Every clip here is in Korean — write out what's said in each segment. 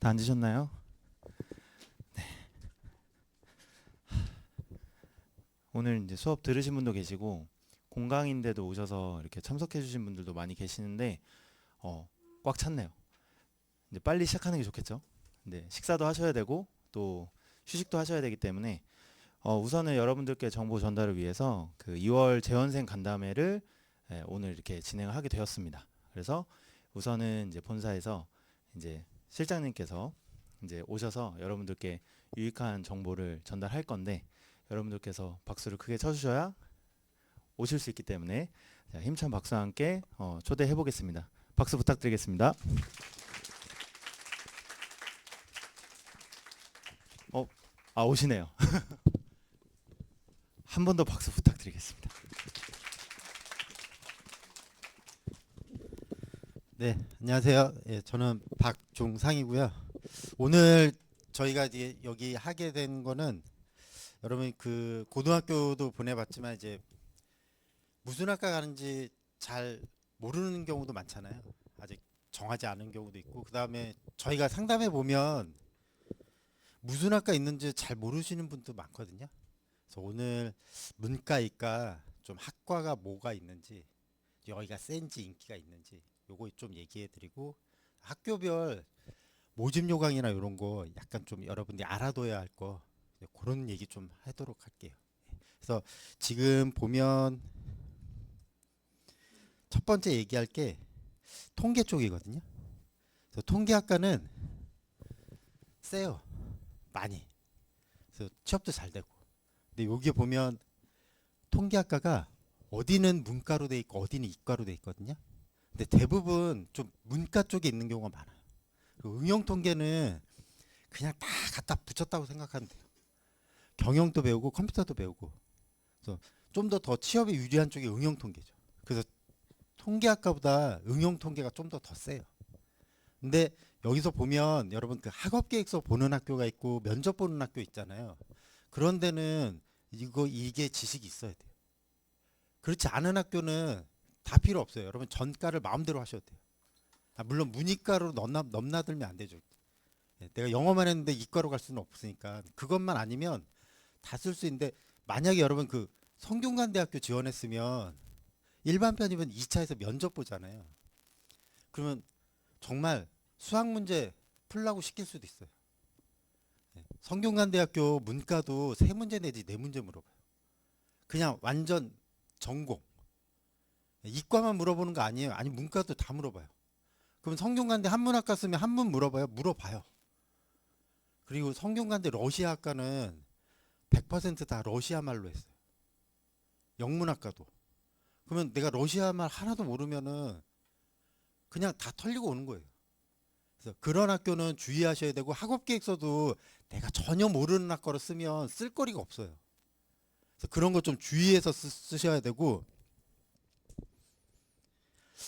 다 앉으셨나요? 오늘 이제 수업 들으신 분도 계시고 공강인데도 오셔서 이렇게 참석해 주신 분들도 많이 계시는데 꽉 찼네요. 이제 빨리 시작하는 게 좋겠죠? 네, 식사도 하셔야 되고 또 휴식도 하셔야 되기 때문에 우선은 여러분들께 정보 전달을 위해서 그 2월 재원생 간담회를 오늘 이렇게 진행을 하게 되었습니다. 그래서 우선은 이제 본사에서 이제 실장님께서 이제 오셔서 여러분들께 유익한 정보를 전달할 건데 여러분들께서 박수를 크게 쳐주셔야 오실 수 있기 때문에 자, 힘찬 박수와 함께 초대해 보겠습니다. 박수 부탁드리겠습니다. 오시네요. 한 번 더 박수 부탁드리겠습니다. 네, 안녕하세요. 예, 저는 박종상이고요. 오늘 저희가 이제 여기 하게 된 거는 여러분 그 고등학교도 보내봤지만 이제 무슨 학과 가는지 잘 모르는 경우도 많잖아요. 아직 정하지 않은 경우도 있고 그 다음에 저희가 상담해 보면 무슨 학과 있는지 잘 모르시는 분도 많거든요. 그래서 오늘 문과, 이과 좀 학과가 뭐가 있는지 여기가 센지 인기가 있는지 요거 좀 얘기해 드리고 학교별 모집 요강이나 이런 거 약간 좀 여러분들이 알아둬야 할 거 그런 얘기 좀 하도록 할게요. 그래서 지금 보면 첫 번째 얘기할 게 통계 쪽이거든요. 그래서 통계학과는 세요. 많이. 그래서 취업도 잘 되고. 근데 여기 보면 통계학과가 어디는 문과로 돼 있고 어디는 이과로 돼 있거든요. 근데 대부분 좀 문과 쪽에 있는 경우가 많아요. 응용 통계는 그냥 다 갖다 붙였다고 생각하면 돼요. 경영도 배우고 컴퓨터도 배우고. 그래서 좀 더 취업에 유리한 쪽이 응용 통계죠. 그래서 통계학과보다 응용 통계가 좀 더 세요. 근데 여기서 보면 여러분 그 학업 계획서 보는 학교가 있고 면접 보는 학교 있잖아요. 그런 데는 이게 지식이 있어야 돼요. 그렇지 않은 학교는 다 필요 없어요. 여러분 전과를 마음대로 하셔도 돼요. 물론 문이과로 넘나들면 안 되죠. 내가 영어만 했는데 이과로 갈 수는 없으니까 그것만 아니면 다 쓸 수 있는데 만약에 여러분 그 성균관대학교 지원했으면 일반 편입은 2차에서 면접 보잖아요. 그러면 정말 수학 문제 풀라고 시킬 수도 있어요. 성균관대학교 문과도 3문제 내지 4문제 물어봐요. 그냥 완전 전공. 이과만 물어보는 거 아니에요. 아니 문과도 다 물어봐요. 그럼 성균관대 한문학과 쓰면 한문 물어봐요? 물어봐요. 그리고 성균관대 러시아학과는 100%다 러시아 말로 했어요. 영문학과도. 그러면 내가 러시아 말 하나도 모르면은 그냥 다 털리고 오는 거예요. 그래서 그런 학교는 주의하셔야 되고 학업 계획서도 내가 전혀 모르는 학과로 쓰면 쓸 거리가 없어요. 그래서 그런 거 좀 주의해서 쓰셔야 되고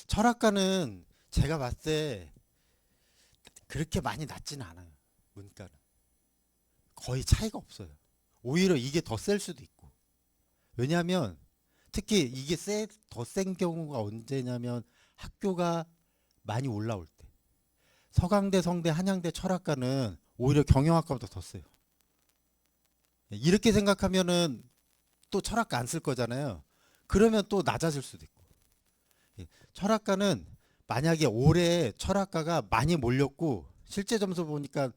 철학과는 제가 봤을 때 그렇게 많이 낮지는 않아요. 문과는. 거의 차이가 없어요. 오히려 이게 더 셀 수도 있고. 왜냐하면 특히 이게 더 센 경우가 언제냐면 학교가 많이 올라올 때. 서강대, 성대, 한양대, 철학과는 오히려 경영학과보다 더 세요. 이렇게 생각하면은 또 철학과 안 쓸 거잖아요. 그러면 또 낮아질 수도 있고. 철학과는 만약에 올해 철학과가 많이 몰렸고 실제 점수 보니까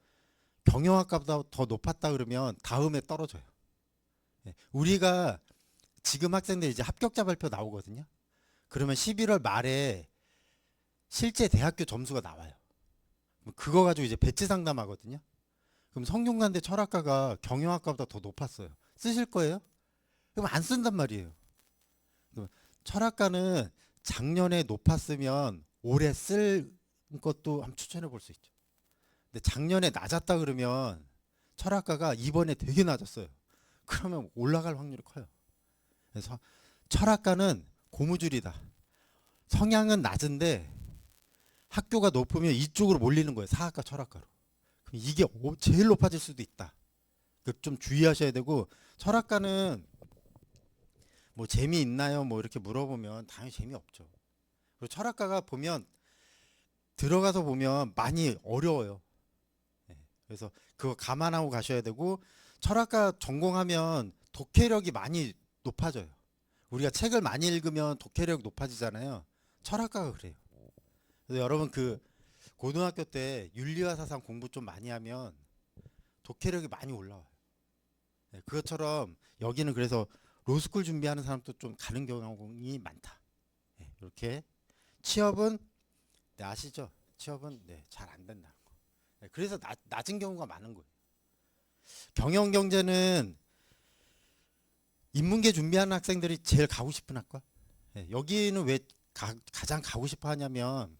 경영학과보다 더 높았다 그러면 다음에 떨어져요. 우리가 지금 학생들 이제 합격자 발표 나오거든요. 그러면 11월 말에 실제 대학교 점수가 나와요. 그거 가지고 이제 배치 상담하거든요. 그럼 성균관대 철학과가 경영학과보다 더 높았어요. 쓰실 거예요? 그럼 안 쓴단 말이에요. 철학과는 작년에 높았으면 올해 쓸 것도 한번 추천해 볼 수 있죠. 근데 작년에 낮았다 그러면 철학과가 이번에 되게 낮았어요. 그러면 올라갈 확률이 커요. 그래서 철학과는 고무줄이다. 성향은 낮은데 학교가 높으면 이쪽으로 몰리는 거예요. 사학과 철학과로. 그럼 이게 제일 높아질 수도 있다. 좀 주의하셔야 되고 철학과는 뭐 재미있나요? 뭐 이렇게 물어보면 당연히 재미없죠. 그리고 철학과가 보면 들어가서 보면 많이 어려워요. 그래서 그거 감안하고 가셔야 되고 철학과 전공하면 독해력이 많이 높아져요. 우리가 책을 많이 읽으면 독해력이 높아지잖아요. 철학과가 그래요. 그래서 여러분 그 고등학교 때 윤리와 사상 공부 좀 많이 하면 독해력이 많이 올라와요. 네, 그것처럼 여기는 그래서 로스쿨 준비하는 사람도 좀 가는 경우가 많다. 네, 이렇게 취업은 네, 아시죠? 취업은 네, 잘 안 된다는 거. 네, 그래서 낮은 경우가 많은 거예요. 경영 경제는 인문계 준비하는 학생들이 제일 가고 싶은 학과. 네, 여기는 왜 가장 가고 싶어 하냐면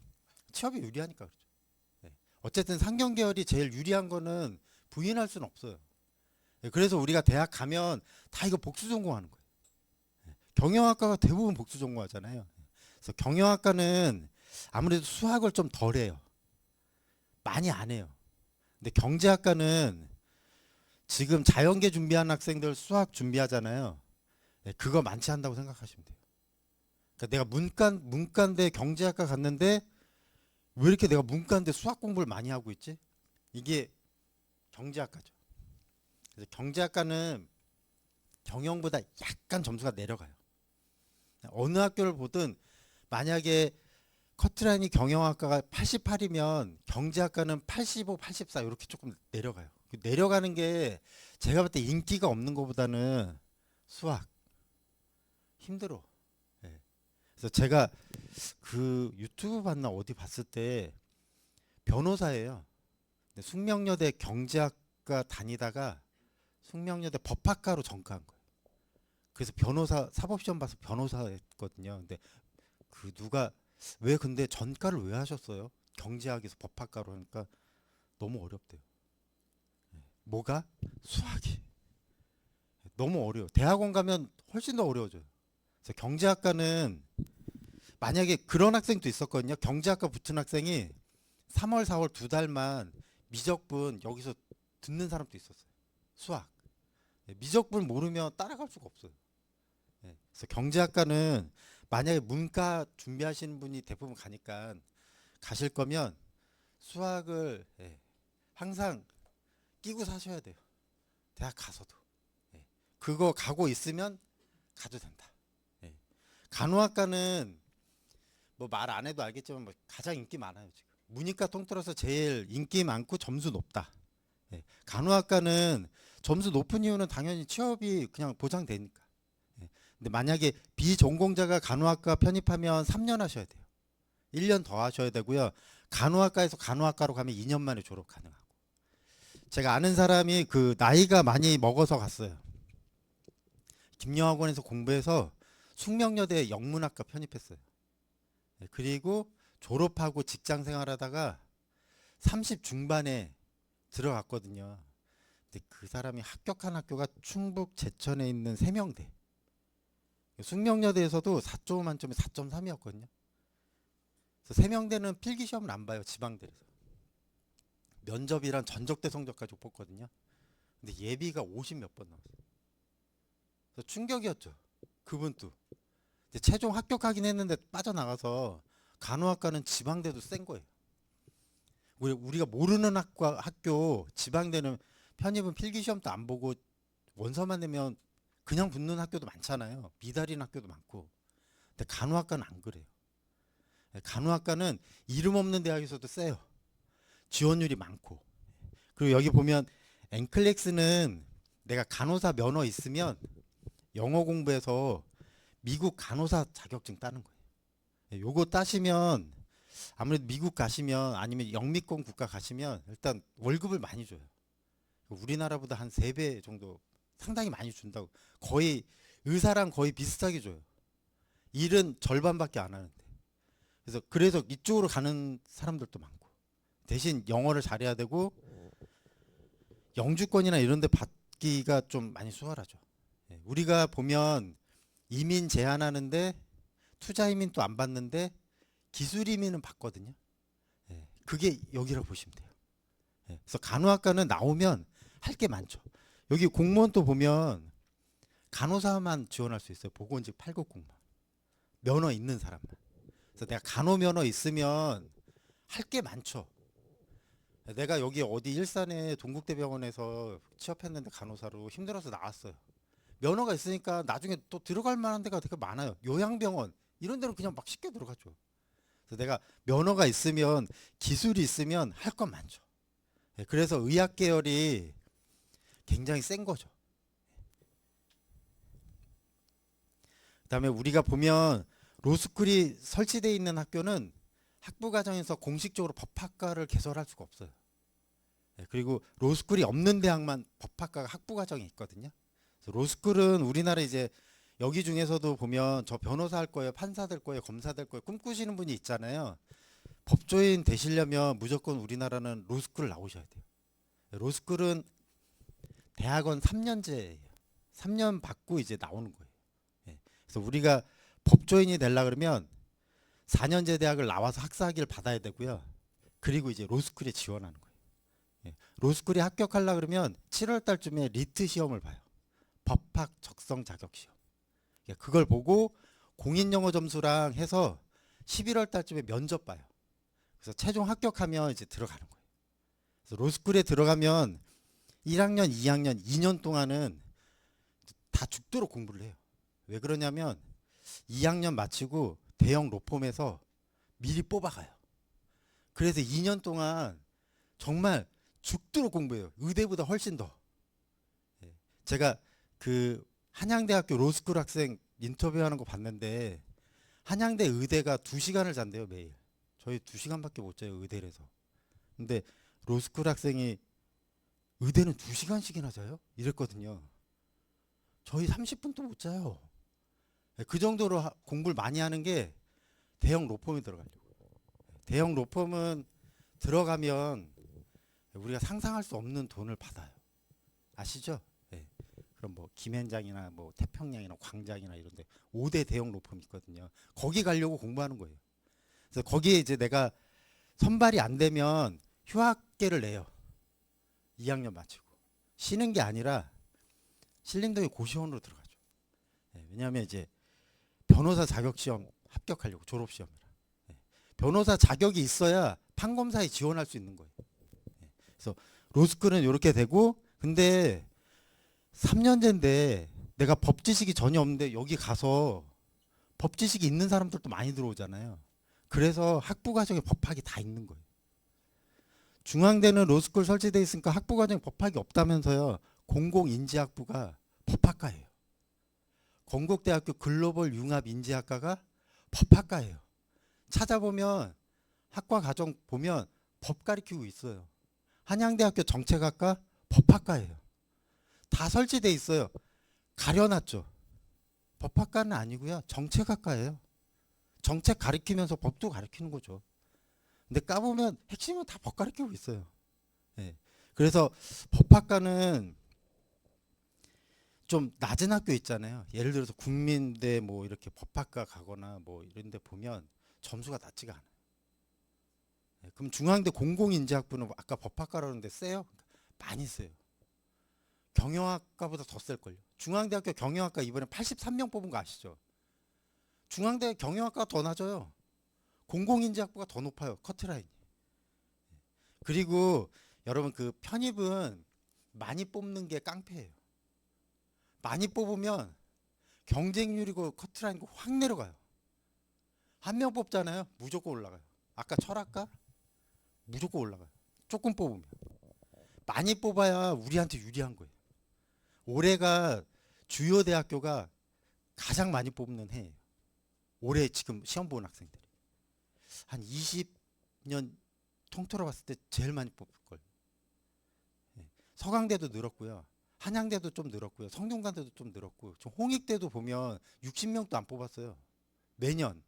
취업이 유리하니까 그렇죠. 네, 어쨌든 상경 계열이 제일 유리한 거는 부인할 수는 없어요. 네, 그래서 우리가 대학 가면 다 이거 복수 전공하는 거예요. 네, 경영학과가 대부분 복수 전공하잖아요. 그래서 경영학과는 아무래도 수학을 좀 덜 해요. 많이 안 해요. 근데 경제학과는 지금 자연계 준비하는 학생들 수학 준비하잖아요. 네, 그거 많지 한다고 생각하시면 돼요. 그러니까 내가 문과인데 경제학과 갔는데 왜 이렇게 내가 문과인데 수학 공부를 많이 하고 있지? 이게 경제학과죠. 그래서 경제학과는 경영보다 약간 점수가 내려가요. 어느 학교를 보든 만약에 커트라인이 경영학과가 88이면 경제학과는 85, 84 이렇게 조금 내려가요. 내려가는 게 제가 볼 때 인기가 없는 것보다는 수학 힘들어. 예. 그래서 제가 그 유튜브 봤나 어디 봤을 때 변호사예요. 근데 숙명여대 경제학과 다니다가 숙명여대 법학과로 전과한 거예요. 그래서 변호사 사법시험 봐서 변호사 했거든요. 근데 그 누가 왜 근데 전과를 왜 하셨어요? 경제학에서 법학과로 하니까 너무 어렵대요. 뭐가? 수학이 너무 어려워. 대학원 가면 훨씬 더 어려워져요. 그래서 경제학과는 만약에 그런 학생도 있었거든요. 경제학과 붙은 학생이 3월, 4월 2달만 미적분 여기서 듣는 사람도 있었어요. 수학. 미적분 모르면 따라갈 수가 없어요. 그래서 경제학과는 만약에 문과 준비하시는 분이 대부분 가니까 가실 거면 수학을 항상 끼고 사셔야 돼요. 대학 가서도. 그거 가고 있으면 가도 된다. 간호학과는 뭐 말 안 해도 알겠지만 뭐 가장 인기 많아요 지금. 문이과 통틀어서 제일 인기 많고 점수 높다. 간호학과는 점수 높은 이유는 당연히 취업이 그냥 보장되니까. 근데 만약에 비전공자가 간호학과 편입하면 3년 하셔야 돼요. 1년 더 하셔야 되고요. 간호학과에서 간호학과로 가면 2년 만에 졸업 가능하고. 제가 아는 사람이 그 나이가 많이 먹어서 갔어요. 김영학원에서 공부해서 숙명여대 영문학과 편입했어요. 그리고 졸업하고 직장 생활하다가 30 중반에 들어갔거든요. 근데 그 사람이 합격한 학교가 충북 제천에 있는 세명대. 숙명여대에서도 4점 만점에 4.3이었거든요. 그래서 세명대는 필기 시험을 안 봐요. 지방대에서. 면접이랑 전적대 성적까지 뽑거든요. 근데 예비가 50 몇 번 나왔어요. 그래서 충격이었죠. 그분도. 근데 최종 합격하긴 했는데 빠져나가서 간호학과는 지방대도 센 거예요. 우리가 모르는 학교 지방대는 편입은 필기시험도 안 보고 원서만 내면 그냥 붙는 학교도 많잖아요. 미달인 학교도 많고. 근데 간호학과는 안 그래요. 간호학과는 이름 없는 대학에서도 세요. 지원율이 많고. 그리고 여기 보면 엔클렉스는 내가 간호사 면허 있으면 영어 공부해서 미국 간호사 자격증 따는 거예요. 요거 따시면 아무래도 미국 가시면 아니면 영미권 국가 가시면 일단 월급을 많이 줘요. 우리나라보다 한 3배 정도 상당히 많이 준다고. 거의 의사랑 거의 비슷하게 줘요. 일은 절반밖에 안 하는데. 그래서 이쪽으로 가는 사람들도 많고. 대신 영어를 잘해야 되고 영주권이나 이런 데 받기가 좀 많이 수월하죠. 우리가 보면 이민 제한하는데 투자 이민 또 안 받는데 기술 이민은 받거든요. 그게 여기라고 보시면 돼요. 그래서 간호학과는 나오면 할 게 많죠. 여기 공무원 또 보면 간호사만 지원할 수 있어요. 보건직 8급 공무원. 면허 있는 사람만. 그래서 내가 간호 면허 있으면 할 게 많죠. 내가 여기 어디 일산에 동국대병원에서 취업했는데 간호사로 힘들어서 나왔어요. 면허가 있으니까 나중에 또 들어갈 만한 데가 되게 많아요. 요양병원 이런 데는 그냥 막 쉽게 들어가죠. 그래서 내가 면허가 있으면 기술이 있으면 할 건 많죠. 그래서 의학 계열이 굉장히 센 거죠. 그다음에 우리가 보면 로스쿨이 설치되어 있는 학교는 학부 과정에서 공식적으로 법학과를 개설할 수가 없어요. 그리고 로스쿨이 없는 대학만 법학과가 학부 과정이 있거든요. 그래서 로스쿨은 우리나라 이제 여기 중에서도 보면 저 변호사 할 거예요, 판사 될 거예요, 검사 될 거예요 꿈꾸시는 분이 있잖아요. 법조인 되시려면 무조건 우리나라는 로스쿨을 나오셔야 돼요. 로스쿨은 대학원 3년제예요. 3년 받고 이제 나오는 거예요. 그래서 우리가 법조인이 되려 그러면 4년제 대학을 나와서 학사학위를 받아야 되고요. 그리고 이제 로스쿨에 지원하는 거예요. 로스쿨에 합격하려 그러면 7월 달쯤에 리트 시험을 봐요. 법학 적성 자격 시험. 그걸 보고 공인 영어 점수랑 해서 11월 달쯤에 면접 봐요. 그래서 최종 합격하면 이제 들어가는 거예요. 그래서 로스쿨에 들어가면 1학년, 2학년, 2년 동안은 다 죽도록 공부를 해요. 왜 그러냐면 2학년 마치고 대형 로펌에서 미리 뽑아가요. 그래서 2년 동안 정말 죽도록 공부해요. 의대보다 훨씬 더. 제가 그 한양대학교 로스쿨 학생 인터뷰하는 거 봤는데 한양대 의대가 2시간을 잔대요 매일. 저희 2시간밖에 못 자요 의대에서. 근데 로스쿨 학생이 의대는 2시간씩이나 자요? 이랬거든요. 저희 30분도 못 자요. 그 정도로 공부를 많이 하는 게 대형 로펌에 들어가려고. 대형 로펌은 들어가면 우리가 상상할 수 없는 돈을 받아요. 아시죠? 네. 그럼 뭐 김현장이나 뭐 태평양이나 광장이나 이런데 5대 대형 로펌 있거든요. 거기 가려고 공부하는 거예요. 그래서 거기에 이제 내가 선발이 안 되면 휴학계를 내요. 2학년 마치고 쉬는 게 아니라 신림동의 고시원으로 들어가죠. 네. 왜냐하면 이제 변호사 자격 시험 합격하려고 졸업 시험이라. 네. 변호사 자격이 있어야 판검사에 지원할 수 있는 거예요. 네. 그래서 로스쿨은 이렇게 되고 근데 3년제인데 내가 법 지식이 전혀 없는데 여기 가서 법 지식이 있는 사람들도 많이 들어오잖아요. 그래서 학부 과정에 법학이 다 있는 거예요. 중앙대는 로스쿨 설치되어 있으니까 학부 과정에 법학이 없다면서요. 공공인지학부가 법학과예요. 건국대학교 글로벌 융합 인지학과가 법학과예요. 찾아보면 학과 과정 보면 법 가르치고 있어요. 한양대학교 정책학과 법학과예요. 다 설치돼 있어요. 가려놨죠. 법학과는 아니고요. 정책학과예요. 정책 가르치면서 법도 가르치는 거죠. 근데 까보면 핵심은 다 법 가르치고 있어요. 네. 그래서 법학과는 좀 낮은 학교 있잖아요. 예를 들어서 국민대 뭐 이렇게 법학과 가거나 뭐 이런 데 보면 점수가 낮지가 않아요. 네. 그럼 중앙대 공공인지학부는 아까 법학과라는데 세요? 많이 세요. 경영학과보다 더 셀걸요. 중앙대학교 경영학과 이번에 83명 뽑은 거 아시죠? 중앙대 경영학과가 더 낮아요. 공공인지학부가 더 높아요. 커트라인이. 그리고 여러분 그 편입은 많이 뽑는 게 깡패예요. 많이 뽑으면 경쟁률이고 커트라인이고 확 내려가요. 한 명 뽑잖아요. 무조건 올라가요. 아까 철학과 무조건 올라가요. 조금 뽑으면. 많이 뽑아야 우리한테 유리한 거예요. 올해가 주요 대학교가 가장 많이 뽑는 해예요. 올해 지금 시험 보는 학생들이. 한 20년 통틀어 봤을 때 제일 많이 뽑을 걸. 서강대도 늘었고요. 한양대도 좀 늘었고요. 성균관대도 좀 늘었고. 홍익대도 보면 60명도 안 뽑았어요. 매년.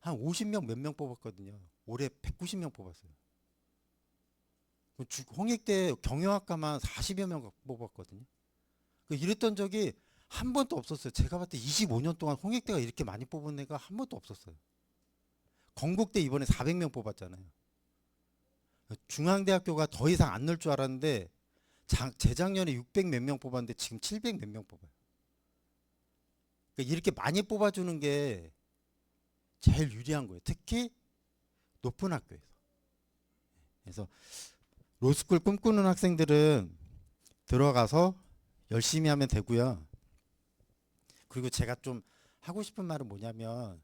한 50명 몇 명 뽑았거든요. 올해 190명 뽑았어요. 홍익대 경영학과만 40여 명 뽑았거든요. 이랬던 적이 한 번도 없었어요. 제가 봤을 때 25년 동안 홍익대가 이렇게 많이 뽑은 애가 한 번도 없었어요. 건국대 이번에 400명 뽑았잖아요. 중앙대학교가 더 이상 안 늘 줄 알았는데 재작년에 600 몇 명 뽑았는데 지금 700 몇 명 뽑아요. 그러니까 이렇게 많이 뽑아주는 게 제일 유리한 거예요. 특히 높은 학교에서. 그래서 로스쿨 꿈꾸는 학생들은 들어가서 열심히 하면 되고요. 그리고 제가 좀 하고 싶은 말은 뭐냐면,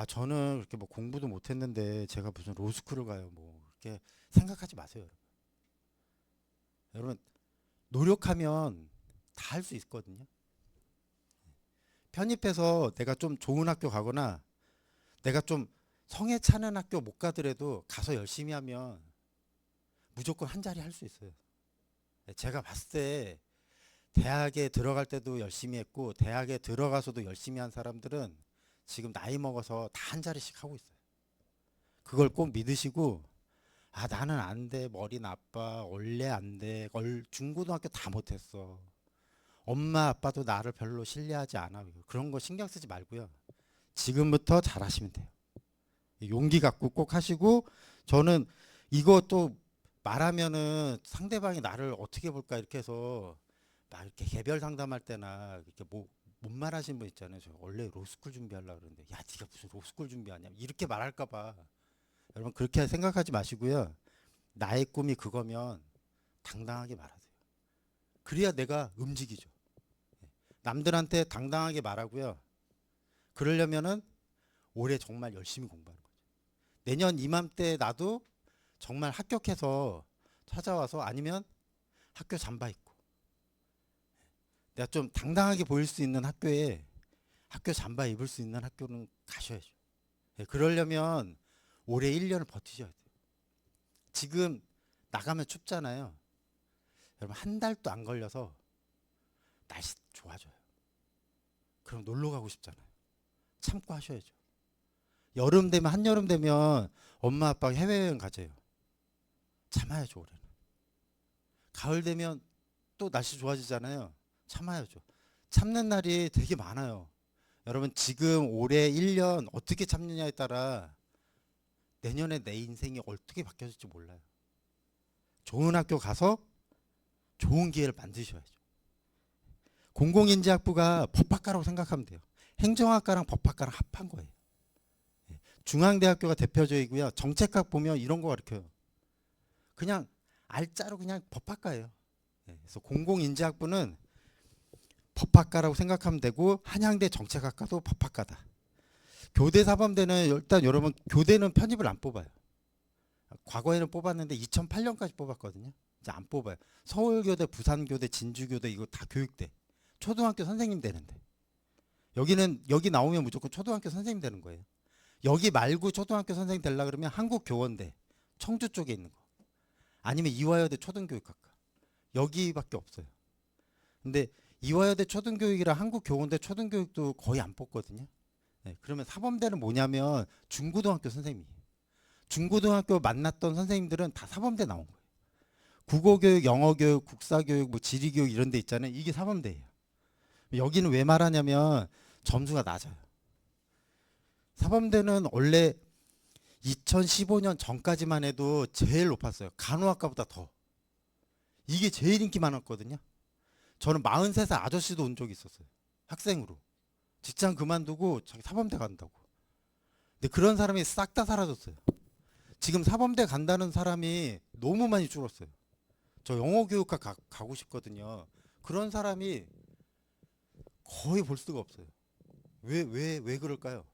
저는 그렇게 뭐 공부도 못했는데 제가 무슨 로스쿨을 가요, 뭐 그렇게 생각하지 마세요. 여러분, 노력하면 다 할 수 있거든요. 편입해서 내가 좀 좋은 학교 가거나 내가 좀 성에 차는 학교 못 가더라도 가서 열심히 하면 무조건 한 자리 할 수 있어요. 제가 봤을 때 대학에 들어갈 때도 열심히 했고 대학에 들어가서도 열심히 한 사람들은 지금 나이 먹어서 다 한 자리씩 하고 있어요. 그걸 꼭 믿으시고, 나는 안 돼, 머리 나빠, 원래 안 돼, 중고등학교 다 못했어, 엄마 아빠도 나를 별로 신뢰하지 않아, 그런 거 신경 쓰지 말고요. 지금부터 잘하시면 돼요. 용기 갖고 꼭 하시고, 저는 이거 또 말하면은 상대방이 나를 어떻게 볼까 이렇게 해서 막 이렇게 개별 상담할 때나 이렇게 뭐 못 말하시는 분 있잖아요. 저 원래 로스쿨 준비하려고 그러는데, 야 네가 무슨 로스쿨 준비하냐 이렇게 말할까 봐. 여러분 그렇게 생각하지 마시고요. 나의 꿈이 그거면 당당하게 말하세요. 그래야 내가 움직이죠. 남들한테 당당하게 말하고요. 그러려면은 올해 정말 열심히 공부하는 거죠. 내년 이맘때 나도 정말 합격해서 찾아와서, 아니면 학교 잠바 입고 내가 좀 당당하게 보일 수 있는 학교에, 학교 잠바 입을 수 있는 학교는 가셔야죠. 그러려면 올해 1년을 버티셔야 돼요. 지금 나가면 춥잖아요. 여러분 한 달도 안 걸려서 날씨 좋아져요. 그럼 놀러 가고 싶잖아요. 참고 하셔야죠. 여름 되면, 한여름 되면 엄마 아빠가 해외여행 가재요. 참아야죠. 올해는. 가을 되면 또 날씨 좋아지잖아요. 참아야죠. 참는 날이 되게 많아요. 여러분 지금 올해 1년 어떻게 참느냐에 따라 내년에 내 인생이 어떻게 바뀌어질지 몰라요. 좋은 학교 가서 좋은 기회를 만드셔야죠. 공공인지학부가 법학과라고 생각하면 돼요. 행정학과랑 법학과랑 합한 거예요. 중앙대학교가 대표적이고요. 정책학 보면 이런 거 가르쳐요. 그냥 알짜로 그냥 법학과예요. 그래서 공공인지학부는 법학과라고 생각하면 되고, 한양대 정책학과도 법학과다. 교대 사범대는 일단 여러분 교대는 편입을 안 뽑아요. 과거에는 뽑았는데 2008년까지 뽑았거든요. 이제 안 뽑아요. 서울교대, 부산교대, 진주교대 이거 다 교육대. 초등학교 선생님 되는데. 여기 나오면 무조건 초등학교 선생님 되는 거예요. 여기 말고 초등학교 선생님 되려 그러면 한국교원대, 청주 쪽에 있는 거. 아니면 이화여대 초등교육학과. 여기밖에 없어요. 근데 이화여대 초등교육이랑 한국교원대 초등교육도 거의 안 뽑거든요. 그러면 사범대는 뭐냐면 중고등학교 선생님이에요. 중고등학교 만났던 선생님들은 다 사범대 나온 거예요. 국어교육, 영어교육, 국사교육, 뭐 지리교육 이런 데 있잖아요. 이게 사범대예요. 여기는 왜 말하냐면 점수가 낮아요. 사범대는 원래 2015년 전까지만 해도 제일 높았어요. 간호학과보다 더. 이게 제일 인기 많았거든요. 저는 43살 아저씨도 온 적이 있었어요. 학생으로. 직장 그만두고 자기 사범대 간다고. 근데 그런 사람이 싹 다 사라졌어요. 지금 사범대 간다는 사람이 너무 많이 줄었어요. 저 영어교육과 가고 싶거든요. 그런 사람이 거의 볼 수가 없어요. 왜 그럴까요?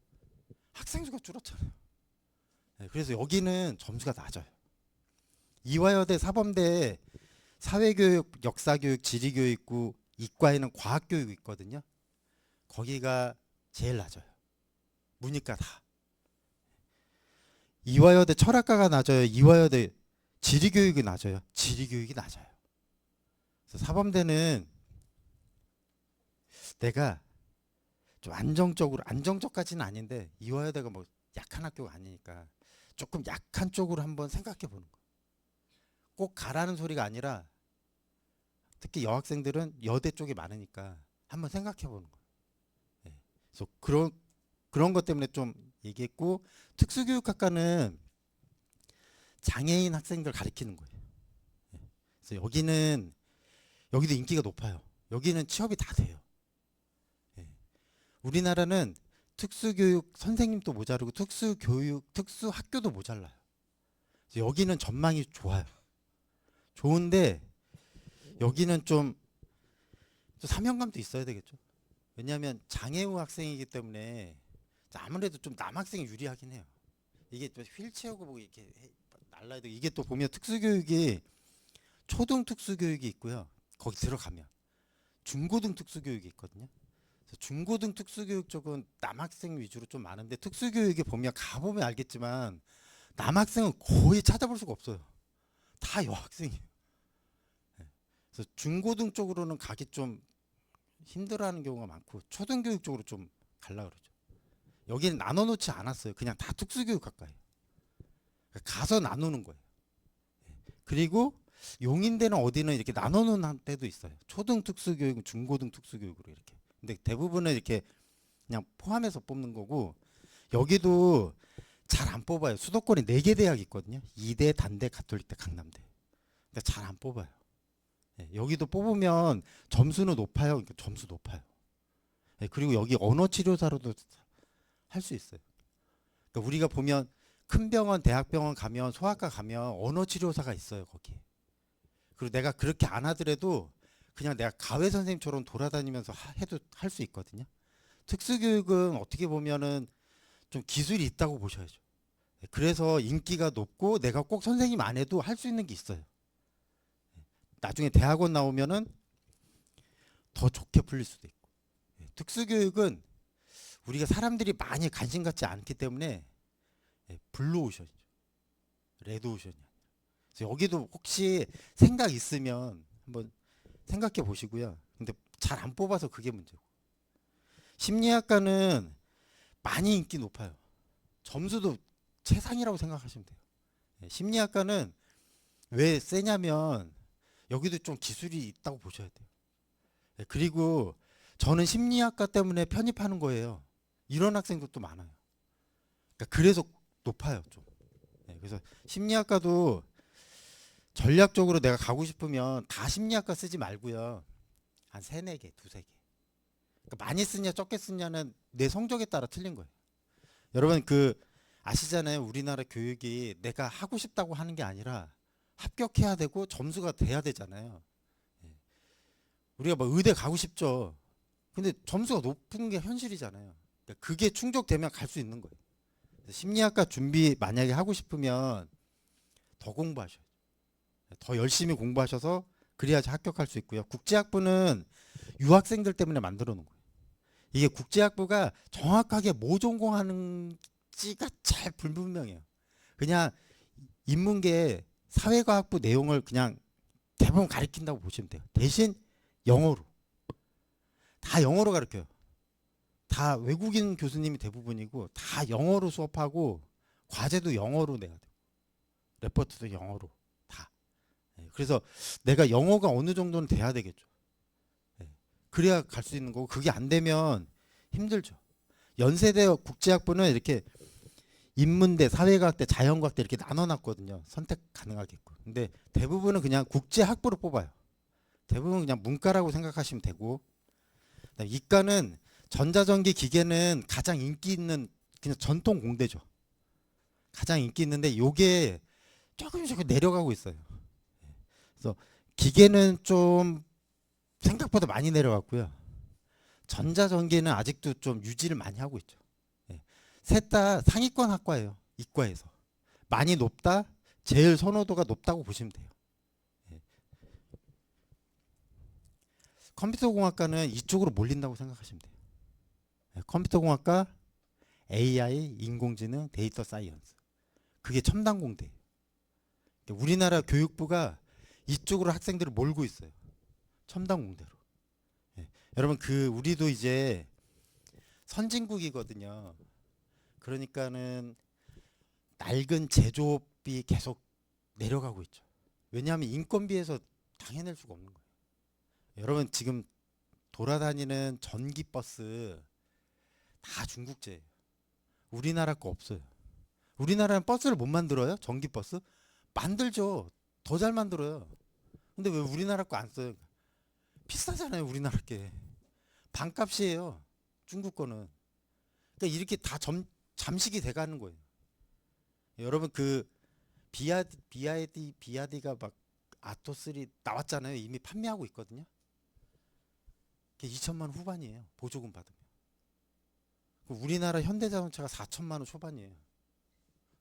학생 수가 줄었잖아요. 그래서 여기는 점수가 낮아요. 이화여대 사범대 사회교육, 역사교육, 지리교육 있고, 이과에는 과학교육 있거든요. 거기가 제일 낮아요. 문이과 다. 이화여대 철학과가 낮아요. 이화여대 지리교육이 낮아요. 지리교육이 낮아요. 그래서 사범대는 내가 좀 안정적까지는 아닌데, 이화여대가 뭐 약한 학교가 아니니까 조금 약한 쪽으로 한번 생각해 보는 거예요. 꼭 가라는 소리가 아니라, 특히 여학생들은 여대 쪽이 많으니까 한번 생각해 보는 거예요. 그래서 그런 것 때문에 좀 얘기했고, 특수교육학과는 장애인 학생들 가르치는 거예요. 그래서 여기도 인기가 높아요. 여기는 취업이 다 돼요. 우리나라는 특수교육 선생님도 모자르고 특수학교도 모자라요. 여기는 전망이 좋아요. 좋은데 여기는 좀 사명감도 있어야 되겠죠. 왜냐하면 장애우 학생이기 때문에 아무래도 좀 남학생이 유리하긴 해요. 이게 또 휠체어고 뭐 이렇게 날라야 되고, 이게 또 보면 특수교육이 초등 특수교육이 있고요. 거기 들어가면 중고등 특수교육이 있거든요. 그래서 중고등 특수교육 쪽은 남학생 위주로 좀 많은데, 특수교육에 보면 가보면 알겠지만 남학생은 거의 찾아볼 수가 없어요. 다 여학생이에요. 네. 그래서 중고등 쪽으로는 가기 좀 힘들어하는 경우가 많고, 초등교육 쪽으로 좀 갈라 그러죠. 여기는 나눠놓지 않았어요. 그냥 다 특수교육 가까이. 가서 나누는 거예요. 그리고 용인대는 어디는 이렇게 나눠놓은 때도 있어요. 초등 특수교육, 중고등 특수교육으로 이렇게. 근데 대부분은 이렇게 그냥 포함해서 뽑는 거고, 여기도 잘 안 뽑아요. 수도권에 4개 대학이 있거든요. 이대, 단대, 가톨릭대, 강남대. 근데 잘 안 뽑아요. 여기도 뽑으면 점수는 높아요. 그러니까 점수 높아요. 그리고 여기 언어치료사로도 할 수 있어요. 그러니까 우리가 보면 큰 병원, 대학병원 가면, 소아과 가면 언어치료사가 있어요, 거기. 그리고 내가 그렇게 안 하더라도 그냥 내가 가외 선생님처럼 돌아다니면서 해도 할 수 있거든요. 특수교육은 어떻게 보면은 좀 기술이 있다고 보셔야죠. 그래서 인기가 높고 내가 꼭 선생님 안 해도 할 수 있는 게 있어요. 나중에 대학원 나오면은 더 좋게 풀릴 수도 있고. 특수교육은 우리가 사람들이 많이 관심 갖지 않기 때문에 블루오션이죠. 레드오션이 아니라. 그래서 여기도 혹시 생각 있으면 한번 생각해 보시고요. 근데 잘 안 뽑아서 그게 문제고. 심리학과는 많이 인기 높아요. 점수도 최상이라고 생각하시면 돼요. 심리학과는 왜 세냐면 여기도 좀 기술이 있다고 보셔야 돼요. 그리고 저는 심리학과 때문에 편입하는 거예요. 이런 학생들도 많아요. 그러니까 그래서 높아요, 좀. 그래서 심리학과도 전략적으로 내가 가고 싶으면 다 심리학과 쓰지 말고요. 한 3, 4개, 2, 3개. 그러니까 많이 쓰냐 적게 쓰냐는 내 성적에 따라 틀린 거예요. 여러분 아시잖아요. 우리나라 교육이 내가 하고 싶다고 하는 게 아니라 합격해야 되고 점수가 돼야 되잖아요. 우리가 뭐 의대 가고 싶죠. 근데 점수가 높은 게 현실이잖아요. 그러니까 그게 충족되면 갈 수 있는 거예요. 심리학과 준비 만약에 하고 싶으면 더 공부하셔야죠. 더 열심히 공부하셔서 그래야지 합격할 수 있고요. 국제학부는 유학생들 때문에 만들어 놓은 거예요. 이게 국제학부가 정확하게 뭐 전공하는지가 잘 불분명해요. 그냥 인문계 사회과학부 내용을 그냥 대부분 가르친다고 보시면 돼요. 대신 영어로. 다 영어로 가르쳐요. 다 외국인 교수님이 대부분이고 다 영어로 수업하고 과제도 영어로 내야 돼요. 레포트도 영어로 다. 그래서 내가 영어가 어느 정도는 돼야 되겠죠. 그래야 갈 수 있는 거고, 그게 안 되면 힘들죠. 연세대 국제학부는 이렇게 인문대, 사회과학대, 자연과학대 이렇게 나눠놨거든요. 선택 가능하게끔. 근데 대부분은 그냥 국제학부로 뽑아요. 대부분 그냥 문과라고 생각하시면 되고, 이과는 전자전기 기계는 가장 인기 있는 그냥 전통 공대죠. 가장 인기 있는데 요게 조금씩 내려가고 있어요. 그래서 기계는 좀 생각보다 많이 내려갔고요. 전자전기는 아직도 좀 유지를 많이 하고 있죠. 셋 다 상위권 학과예요. 이과에서. 많이 높다? 제일 선호도가 높다고 보시면 돼요. 컴퓨터공학과는 이쪽으로 몰린다고 생각하시면 돼요. 컴퓨터공학과, AI, 인공지능, 데이터 사이언스. 그게 첨단 공대예요. 우리나라 교육부가 이쪽으로 학생들을 몰고 있어요. 첨단 공대로. 여러분 우리도 이제 선진국이거든요. 그러니까는 낡은 제조업이 계속 내려가고 있죠. 왜냐하면 인건비에서 당해낼 수가 없는 거예요. 여러분 지금 돌아다니는 전기버스 다 중국제예요. 우리나라 거 없어요. 우리나라는 버스를 못 만들어요? 전기버스? 만들죠. 더 잘 만들어요. 근데 왜 우리나라 거 안 써요? 비싸잖아요, 우리나라 게. 반값이에요, 중국 거는. 그러니까 이렇게 다 잠식이 돼가는 거예요. 여러분 비아디가 막 아토3 나왔잖아요. 이미 판매하고 있거든요. 그게 2천만 원 후반이에요. 보조금 받으면. 우리나라 현대자동차가 4천만 원 초반이에요.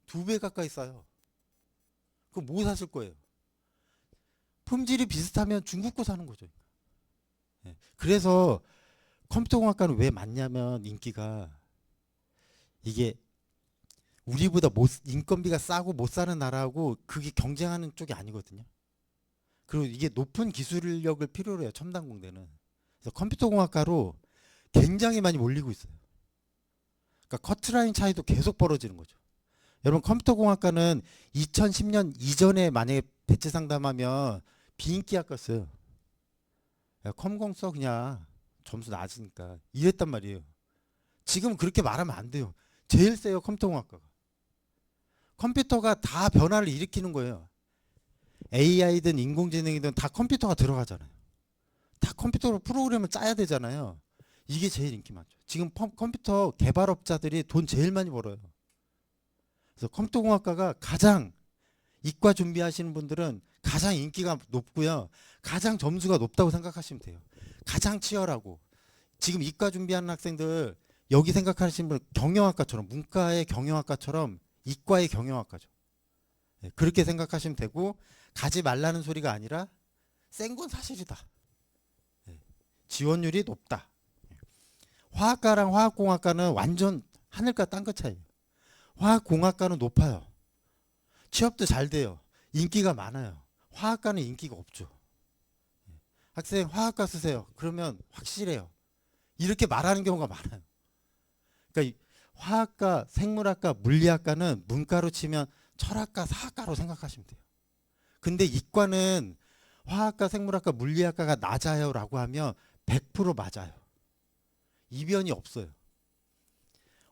2배 가까이 싸요. 그거 뭐 사실 거예요? 품질이 비슷하면 중국 거 사는 거죠. 예. 그래서 컴퓨터공학과는 왜 많냐면 인기가 이게 우리보다 인건비가 싸고 못 사는 나라하고 그게 경쟁하는 쪽이 아니거든요. 그리고 이게 높은 기술력을 필요로 해요. 첨단 공대는. 그래서 컴퓨터공학과로 굉장히 많이 몰리고 있어요. 그러니까 커트라인 차이도 계속 벌어지는 거죠. 여러분 컴퓨터공학과는 2010년 이전에 만약에 배치 상담하면 비인기 학과였어요. 야, 컴공 써 그냥 점수 낮으니까 이랬단 말이에요. 지금 그렇게 말하면 안 돼요. 제일 세요 컴퓨터공학과가. 컴퓨터가 다 변화를 일으키는 거예요. AI든 인공지능이든 다 컴퓨터가 들어가잖아요. 다 컴퓨터로 프로그램을 짜야 되잖아요. 이게 제일 인기 많죠. 지금 컴퓨터 개발업자들이 돈 제일 많이 벌어요. 그래서 컴퓨터공학과가 가장 이과 준비하시는 분들은 가장 인기가 높고요. 가장 점수가 높다고 생각하시면 돼요. 가장 치열하고. 지금 이과 준비하는 학생들 여기 생각하시는 분 경영학과처럼 문과의 경영학과처럼 이과의 경영학과죠. 네, 그렇게 생각하시면 되고 가지 말라는 소리가 아니라 센 건 사실이다. 네, 지원율이 높다. 화학과랑 화학공학과는 완전 하늘과 땅끝 차이예요. 화학공학과는 높아요. 취업도 잘 돼요. 인기가 많아요. 화학과는 인기가 없죠. 학생 화학과 쓰세요. 그러면 확실해요. 이렇게 말하는 경우가 많아요. 그러니까 화학과, 생물학과, 물리학과는 문과로 치면 철학과, 사학과로 생각하시면 돼요. 근데 이과는 화학과, 생물학과, 물리학과가 낮아요라고 하면 100% 맞아요. 이변이 없어요.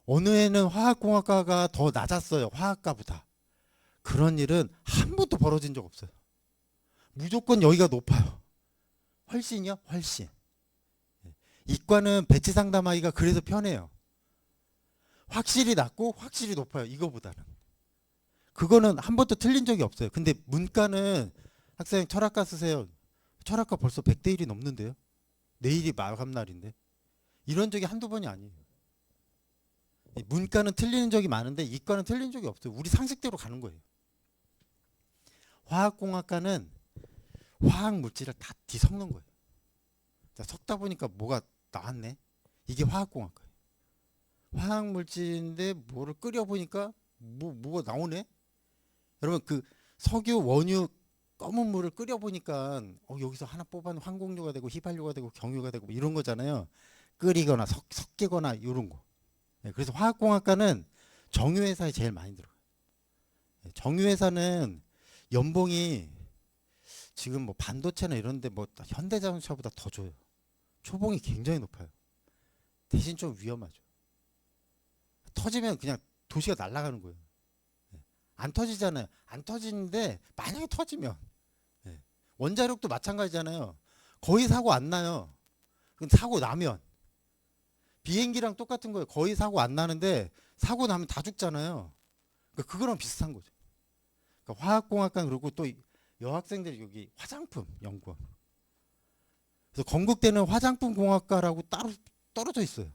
어느 해는 화학공학과가 더 낮았어요. 화학과보다. 그런 일은 한 번도 벌어진 적 없어요. 무조건 여기가 높아요. 훨씬이요? 훨씬. 이과는 배치 상담하기가 그래서 편해요. 확실히 낮고 확실히 높아요. 이거보다는. 그거는 한 번도 틀린 적이 없어요. 근데 문과는 학생 철학과 쓰세요. 철학과 벌써 100대 1이 넘는데요. 내일이 마감날인데. 이런 적이 한두 번이 아니에요. 문과는 틀리는 적이 많은데 이과는 틀린 적이 없어요. 우리 상식대로 가는 거예요. 화학공학과는 화학물질을 다 뒤섞는 거예요. 자, 섞다 보니까 뭐가 나왔네. 이게 화학공학과예요. 화학물질인데 뭐를 끓여보니까 뭐가 나오네. 여러분 그 석유, 원유, 검은 물을 끓여보니까 여기서 하나 뽑아는 황공유가 되고 휘발유가 되고 경유가 되고 뭐 이런 거잖아요. 끓이거나 섞이거나 이런 거. 네, 그래서 화학공학과는 정유회사에 제일 많이 들어가요. 네, 정유회사는 연봉이 지금 뭐 반도체나 이런데 뭐 현대자동차보다 더 줘요. 초봉이 굉장히 높아요. 대신 좀 위험하죠. 터지면 그냥 도시가 날아가는 거예요. 네. 안 터지잖아요. 안 터지는데 만약에 터지면 네. 원자력도 마찬가지잖아요. 거의 사고 안 나요. 근데 사고 나면 비행기랑 똑같은 거예요. 거의 사고 안 나는데 사고 나면 다 죽잖아요. 그러니까 그거랑 비슷한 거죠. 그러니까 화학공학과 그리고 또 여학생들이 여기 화장품 연구원. 그래서 건국대는 화장품 공학과라고 따로 떨어져 있어요.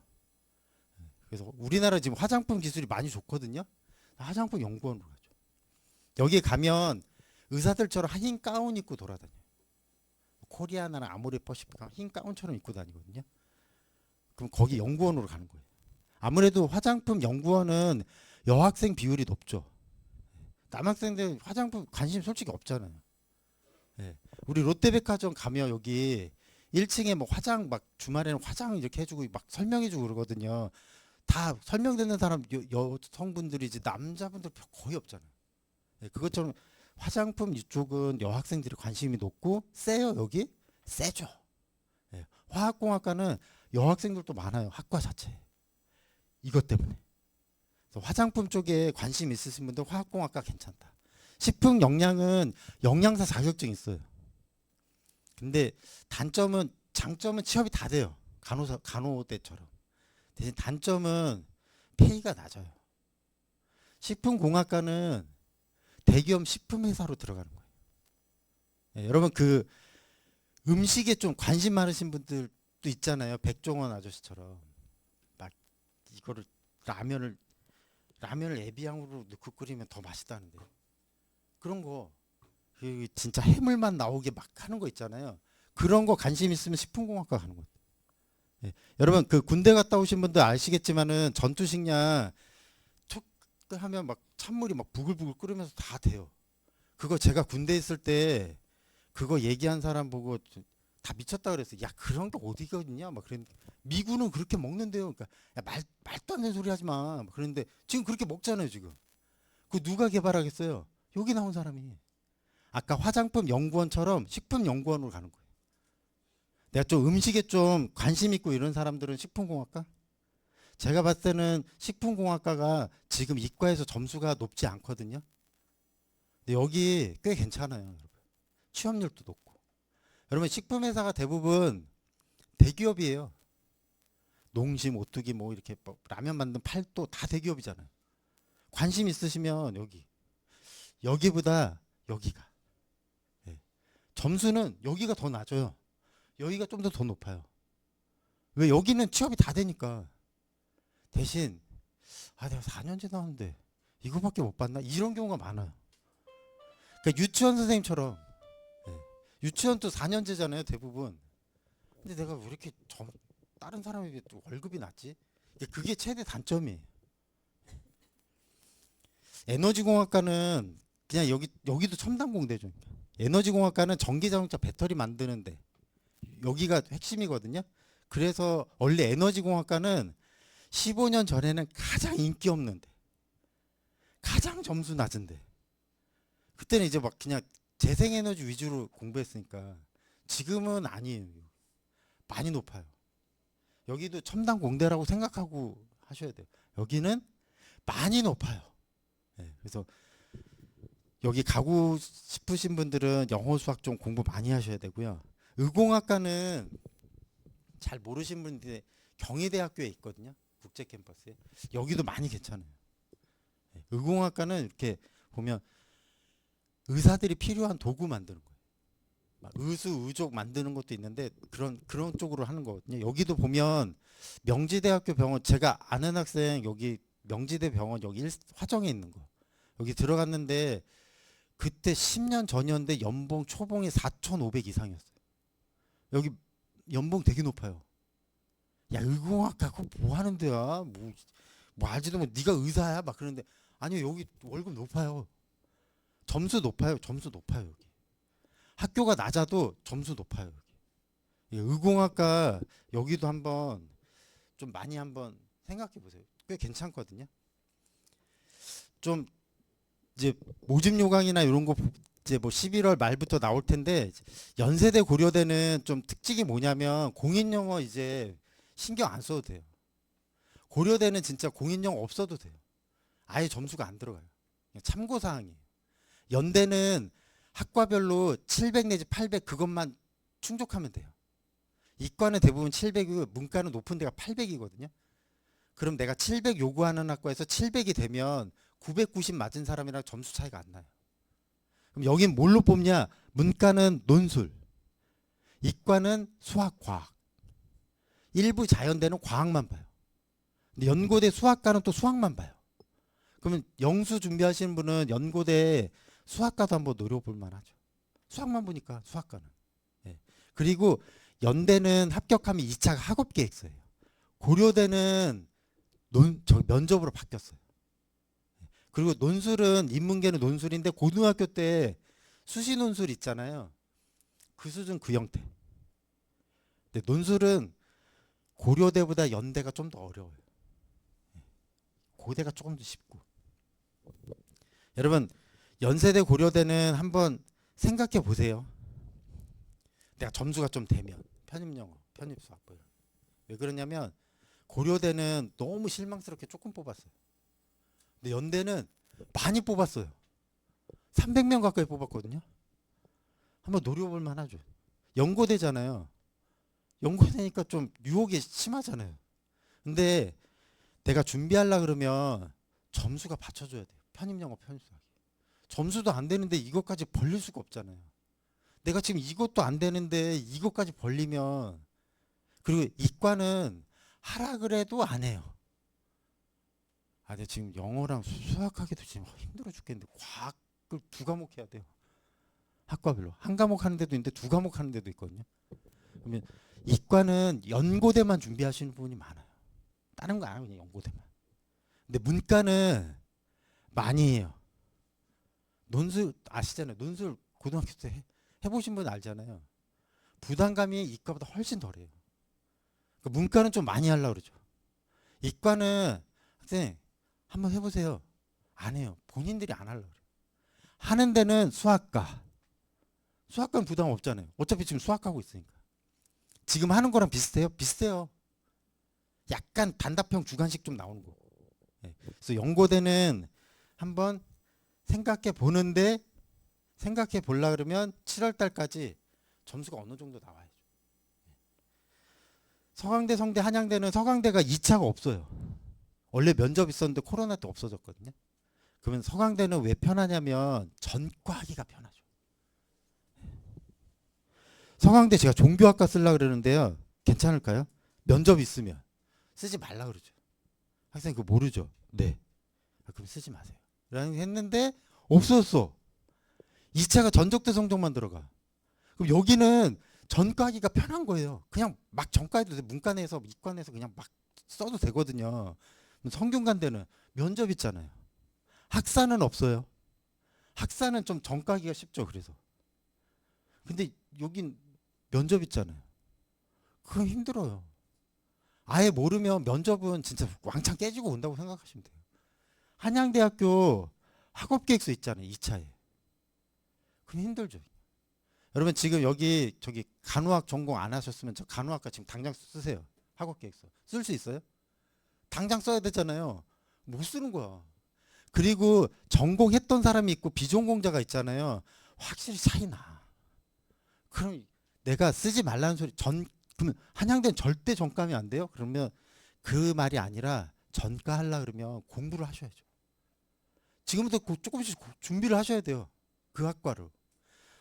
그래서 우리나라 지금 화장품 기술이 많이 좋거든요. 화장품 연구원으로 가죠. 여기에 가면 의사들처럼 흰 가운 입고 돌아다녀요. 코리아나나 아모레퍼시픽 흰 가운처럼 입고 다니거든요. 그럼 거기 연구원으로 가는 거예요. 아무래도 화장품 연구원은 여학생 비율이 높죠. 남학생들 화장품 관심 솔직히 없잖아요. 네. 우리 롯데백화점 가면 여기 1층에 뭐 화장 막 주말에는 화장 이렇게 해주고 막 설명해주고 그러거든요. 다 설명되는 사람 여성분들이지 남자분들 거의 없잖아요. 네. 그것처럼 화장품 이쪽은 여학생들이 관심이 높고 세요 여기? 세죠. 네. 화학공학과는 여학생들도 많아요. 학과 자체. 이것 때문에. 그래서 화장품 쪽에 관심 있으신 분들 화학공학과 괜찮다. 식품 영양은 영양사 자격증 있어요. 근데 장점은 취업이 다 돼요. 간호대처럼. 대신 단점은 페이가 낮아요. 식품공학과는 대기업 식품 회사로 들어가는 거예요. 예, 여러분 그 음식에 좀 관심 많으신 분들도 있잖아요. 백종원 아저씨처럼 막 이거를 라면을 에비앙으로 넣고 끓이면 더 맛있다는데 그런 거 그 진짜 해물만 나오게 막 하는 거 있잖아요. 그런 거 관심 있으면 식품공학과 가는 거예요. 예. 여러분 그 군대 갔다 오신 분들 아시겠지만은 전투식량 툭 하면 막 찬물이 막 부글부글 끓으면서 다 돼요. 그거 제가 군대 있을 때 그거 얘기한 사람 보고 다 미쳤다 그랬어요. 야 그런 게 어디가 있냐 막 그랬는데 미군은 그렇게 먹는데요. 그러니까 야, 말도 안 되는 소리 하지 마. 막 그랬는데 지금 그렇게 먹잖아요 지금. 그 누가 개발하겠어요? 여기 나온 사람이. 아까 화장품 연구원처럼 식품 연구원으로 가는 거예요. 내가 좀 음식에 좀 관심 있고 이런 사람들은 식품공학과? 제가 봤을 때는 식품공학과가 지금 이과에서 점수가 높지 않거든요. 근데 여기 꽤 괜찮아요. 여러분. 취업률도 높고. 여러분 식품회사가 대부분 대기업이에요. 농심, 오뚜기 뭐 이렇게 뭐 라면 만든 팔도 다 대기업이잖아요. 관심 있으시면 여기보다 여기가. 예. 점수는 여기가 더 낮아요. 여기가 좀 더 높아요. 왜 여기는 취업이 다 되니까. 대신 내가 4년제 나왔는데 이거밖에 못 봤나? 이런 경우가 많아요. 그러니까 유치원 선생님처럼 예. 유치원도 4년제잖아요 대부분. 근데 내가 왜 이렇게 다른 사람에 비해 또 월급이 낮지? 그게 최대 단점이에요. 에너지공학과는 그냥 여기도 첨단 공대죠. 에너지공학과는 전기자동차 배터리 만드는데 여기가 핵심이거든요. 그래서 원래 에너지공학과는 15년 전에는 가장 인기 없는데 가장 점수 낮은데 그때는 이제 막 그냥 재생에너지 위주로 공부했으니까 지금은 아니에요. 많이 높아요. 여기도 첨단 공대라고 생각하고 하셔야 돼요. 여기는 많이 높아요. 네, 그래서 여기 가고 싶으신 분들은 영어 수학 좀 공부 많이 하셔야 되고요. 의공학과는 잘 모르신 분들이 경희대학교에 있거든요. 국제 캠퍼스에. 여기도 많이 괜찮아요. 네, 의공학과는 이렇게 보면 의사들이 필요한 도구 만드는 거예요. 막 의수, 의족 만드는 것도 있는데 그런 쪽으로 하는 거거든요. 여기도 보면 명지대학교 병원 제가 아는 학생 여기 명지대 병원 여기 화정에 있는 거 여기 들어갔는데 그때 10년 전이었는데 연봉 초봉이 4,500 이상이었어요. 여기 연봉 되게 높아요. 야 의공학과 그거 뭐 하는 데야? 뭐 알지도 뭐 네가 의사야? 막 그러는데 아니요 여기 월급 높아요. 점수 높아요. 점수 높아요 여기. 학교가 낮아도 점수 높아요 여기. 예, 의공학과 여기도 한번 좀 많이 한번 생각해 보세요. 꽤 괜찮거든요. 좀 이제 모집 요강이나 이런 거 이제 뭐 11월 말부터 나올 텐데 연세대 고려대는 좀 특징이 뭐냐면 공인영어 이제 신경 안 써도 돼요. 고려대는 진짜 공인영어 없어도 돼요. 아예 점수가 안 들어가요. 그냥 참고 사항이에요. 연대는 학과별로 700 내지 800 그것만 충족하면 돼요. 이과는 대부분 700이고 문과는 높은 데가 800이거든요. 그럼 내가 700 요구하는 학과에서 700이 되면 990 맞은 사람이랑 점수 차이가 안 나요. 그럼 여긴 뭘로 뽑냐? 문과는 논술, 이과는 수학, 과학, 일부 자연대는 과학만 봐요. 근데 연고대 수학과는 또 수학만 봐요. 그러면 영수 준비하시는 분은 연고대 수학과도 한번 노려볼 만하죠. 수학만 보니까 수학과는. 예. 그리고 연대는 합격하면 2차 학업 계획서예요. 고려대는 면접으로 바뀌었어요. 그리고 논술은 인문계는 논술인데 고등학교 때 수시 논술 있잖아요. 그 수준 그 형태. 근데 논술은 고려대보다 연대가 좀 더 어려워요. 고대가 조금 더 쉽고. 여러분 연세대 고려대는 한번 생각해 보세요. 내가 점수가 좀 되면 편입영어, 편입수학 뭐 이런. 왜 그러냐면 고려대는 너무 실망스럽게 조금 뽑았어요. 근데 연대는 많이 뽑았어요. 300명 가까이 뽑았거든요. 한번 노려볼 만하죠. 연고대잖아요. 연고대니까 좀 유혹이 심하잖아요. 근데 내가 준비하려 그러면 점수가 받쳐줘야 돼요. 편입영어, 편입수학. 점수도 안 되는데 이것까지 벌릴 수가 없잖아요. 내가 지금 이것도 안 되는데 이것까지 벌리면, 그리고 이과는 하라 그래도 안 해요. 근데 지금 영어랑 수학하기도 지금 힘들어 죽겠는데 과학을 2과목 해야 돼요. 학과별로 한 과목 하는 데도 있는데 2과목 하는 데도 있거든요. 그러면 이과는 연고대만 준비하시는 분이 많아요. 다른 거 안 하고 그냥 연고대만. 근데 문과는 많이 해요. 논술 아시잖아요. 논술 고등학교 때 해보신 분 알잖아요. 부담감이 이과보다 훨씬 덜해요. 그러니까 문과는 좀 많이 하려고 그러죠. 이과는 학생 한번 해보세요. 안 해요. 본인들이 안 하려고 그래요. 하는 데는 수학과. 수학과는 부담 없잖아요. 어차피 지금 수학하고 있으니까. 지금 하는 거랑 비슷해요? 비슷해요. 약간 단답형 주관식 좀 나오는 거. 그래서 연고대는 한번 생각해 보는데, 생각해 보려 그러면 7월 달까지 점수가 어느 정도 나와야죠. 서강대, 성대, 한양대는 서강대가 2차가 없어요. 원래 면접 있었는데 코로나 때 없어졌거든요. 그러면 서강대는 왜 편하냐면 전과하기가 편하죠. 서강대 제가 종교학과 쓰려고 그러는데요. 괜찮을까요? 면접 있으면 쓰지 말라 그러죠. 학생이 그거 모르죠. 네. 그럼 쓰지 마세요. 라는 했는데 없었어. 2차가 전적대 성적만 들어가. 그럼 여기는 전과하기가 편한 거예요. 그냥 막 전과해도 돼. 문과 내에서 이과 내에서 그냥 막 써도 되거든요. 성균관대는 면접 있잖아요. 학사는 없어요. 학사는 좀 전과하기가 쉽죠. 그래서. 근데 여긴 면접 있잖아요. 그건 힘들어요. 아예 모르면 면접은 진짜 왕창 깨지고 온다고 생각하시면 돼요. 한양대학교 학업계획서 있잖아요. 2차에. 그럼 힘들죠. 여러분 지금 여기 저기 간호학 전공 안 하셨으면 저 간호학과 지금 당장 쓰세요. 학업계획서. 쓸 수 있어요? 당장 써야 되잖아요. 못 쓰는 거야. 그리고 전공했던 사람이 있고 비전공자가 있잖아요. 확실히 차이 나. 그럼 내가 쓰지 말라는 소리 그러면 한양대는 절대 전과하면 안 돼요? 그러면 그 말이 아니라 전과하려 그러면 공부를 하셔야죠. 지금부터 조금씩 준비를 하셔야 돼요. 그 학과를.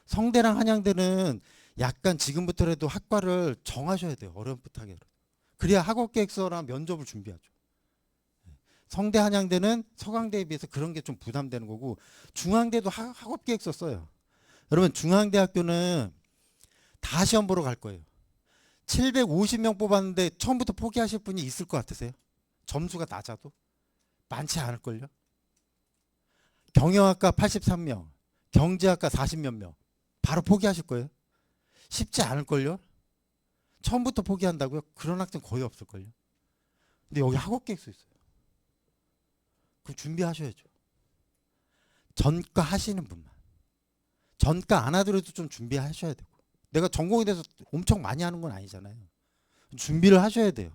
성대랑 한양대는 약간 지금부터라도 학과를 정하셔야 돼요. 어렴풋하게. 그래야 학업계획서랑 면접을 준비하죠. 성대 한양대는 서강대에 비해서 그런 게 좀 부담되는 거고, 중앙대도 학업계획서 써요. 여러분 중앙대학교는 다 시험 보러 갈 거예요. 750명 뽑았는데 처음부터 포기하실 분이 있을 것 같으세요? 점수가 낮아도? 많지 않을걸요? 경영학과 83명, 경제학과 40몇 명. 바로 포기하실 거예요? 쉽지 않을걸요? 처음부터 포기한다고요? 그런 학생 거의 없을걸요? 근데 여기 학업계획서 있어요. 그럼 준비하셔야죠. 전과 하시는 분만. 전과 안 하더라도 좀 준비하셔야 되고. 내가 전공에 대해서 엄청 많이 하는 건 아니잖아요. 준비를 하셔야 돼요.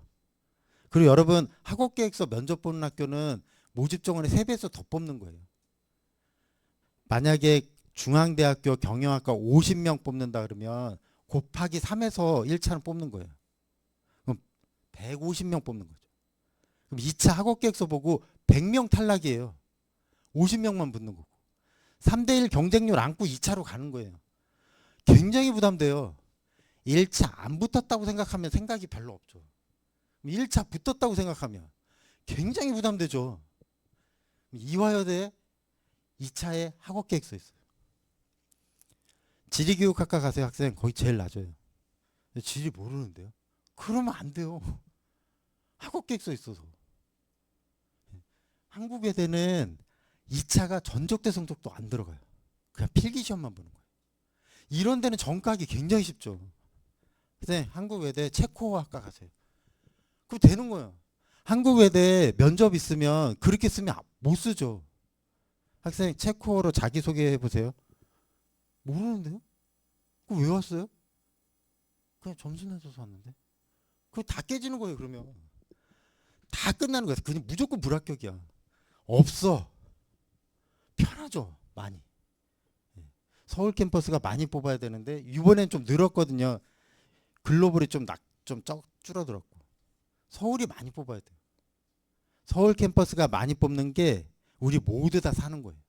그리고 여러분 학업계획서 면접 보는 학교는 모집 정원의 3배에서 더 뽑는 거예요. 만약에 중앙대학교 경영학과 50명 뽑는다 그러면 곱하기 3에서 1차는 뽑는 거예요. 그럼 150명 뽑는 거죠. 그럼 2차 학업계획서 보고 100명 탈락이에요. 50명만 붙는 거고. 3대1 경쟁률 안고 2차로 가는 거예요. 굉장히 부담돼요. 1차 안 붙었다고 생각하면 생각이 별로 없죠. 1차 붙었다고 생각하면 굉장히 부담되죠. 이화여대 2차에 학업계획서 있어요. 지리교육학과 가세요. 학생 거의 제일 낮아요. 지리 모르는데요. 그러면 안 돼요. 학업계획서 있어서. 한국외대는 2차가 전적대 성적도 안 들어가요. 그냥 필기시험만 보는 거예요. 이런 데는 전과하기 굉장히 쉽죠. 그래서 한국외대 체코학과 가세요. 그럼 되는 거예요. 한국외대 면접 있으면 그렇게 쓰면 못 쓰죠. 학생 체코어로 자기소개해 보세요. 모르는데요? 그럼 왜 왔어요? 그냥 점수 내줘서 왔는데. 그거 다 깨지는 거예요. 그러면 다 끝나는 거예요. 그냥 무조건 불합격이야. 없어. 편하죠. 많이. 서울 캠퍼스가 많이 뽑아야 되는데 이번엔 좀 늘었거든요. 글로벌이 좀 줄어들었고. 서울이 많이 뽑아야 돼요. 서울 캠퍼스가 많이 뽑는 게 우리 모두 다 사는 거예요.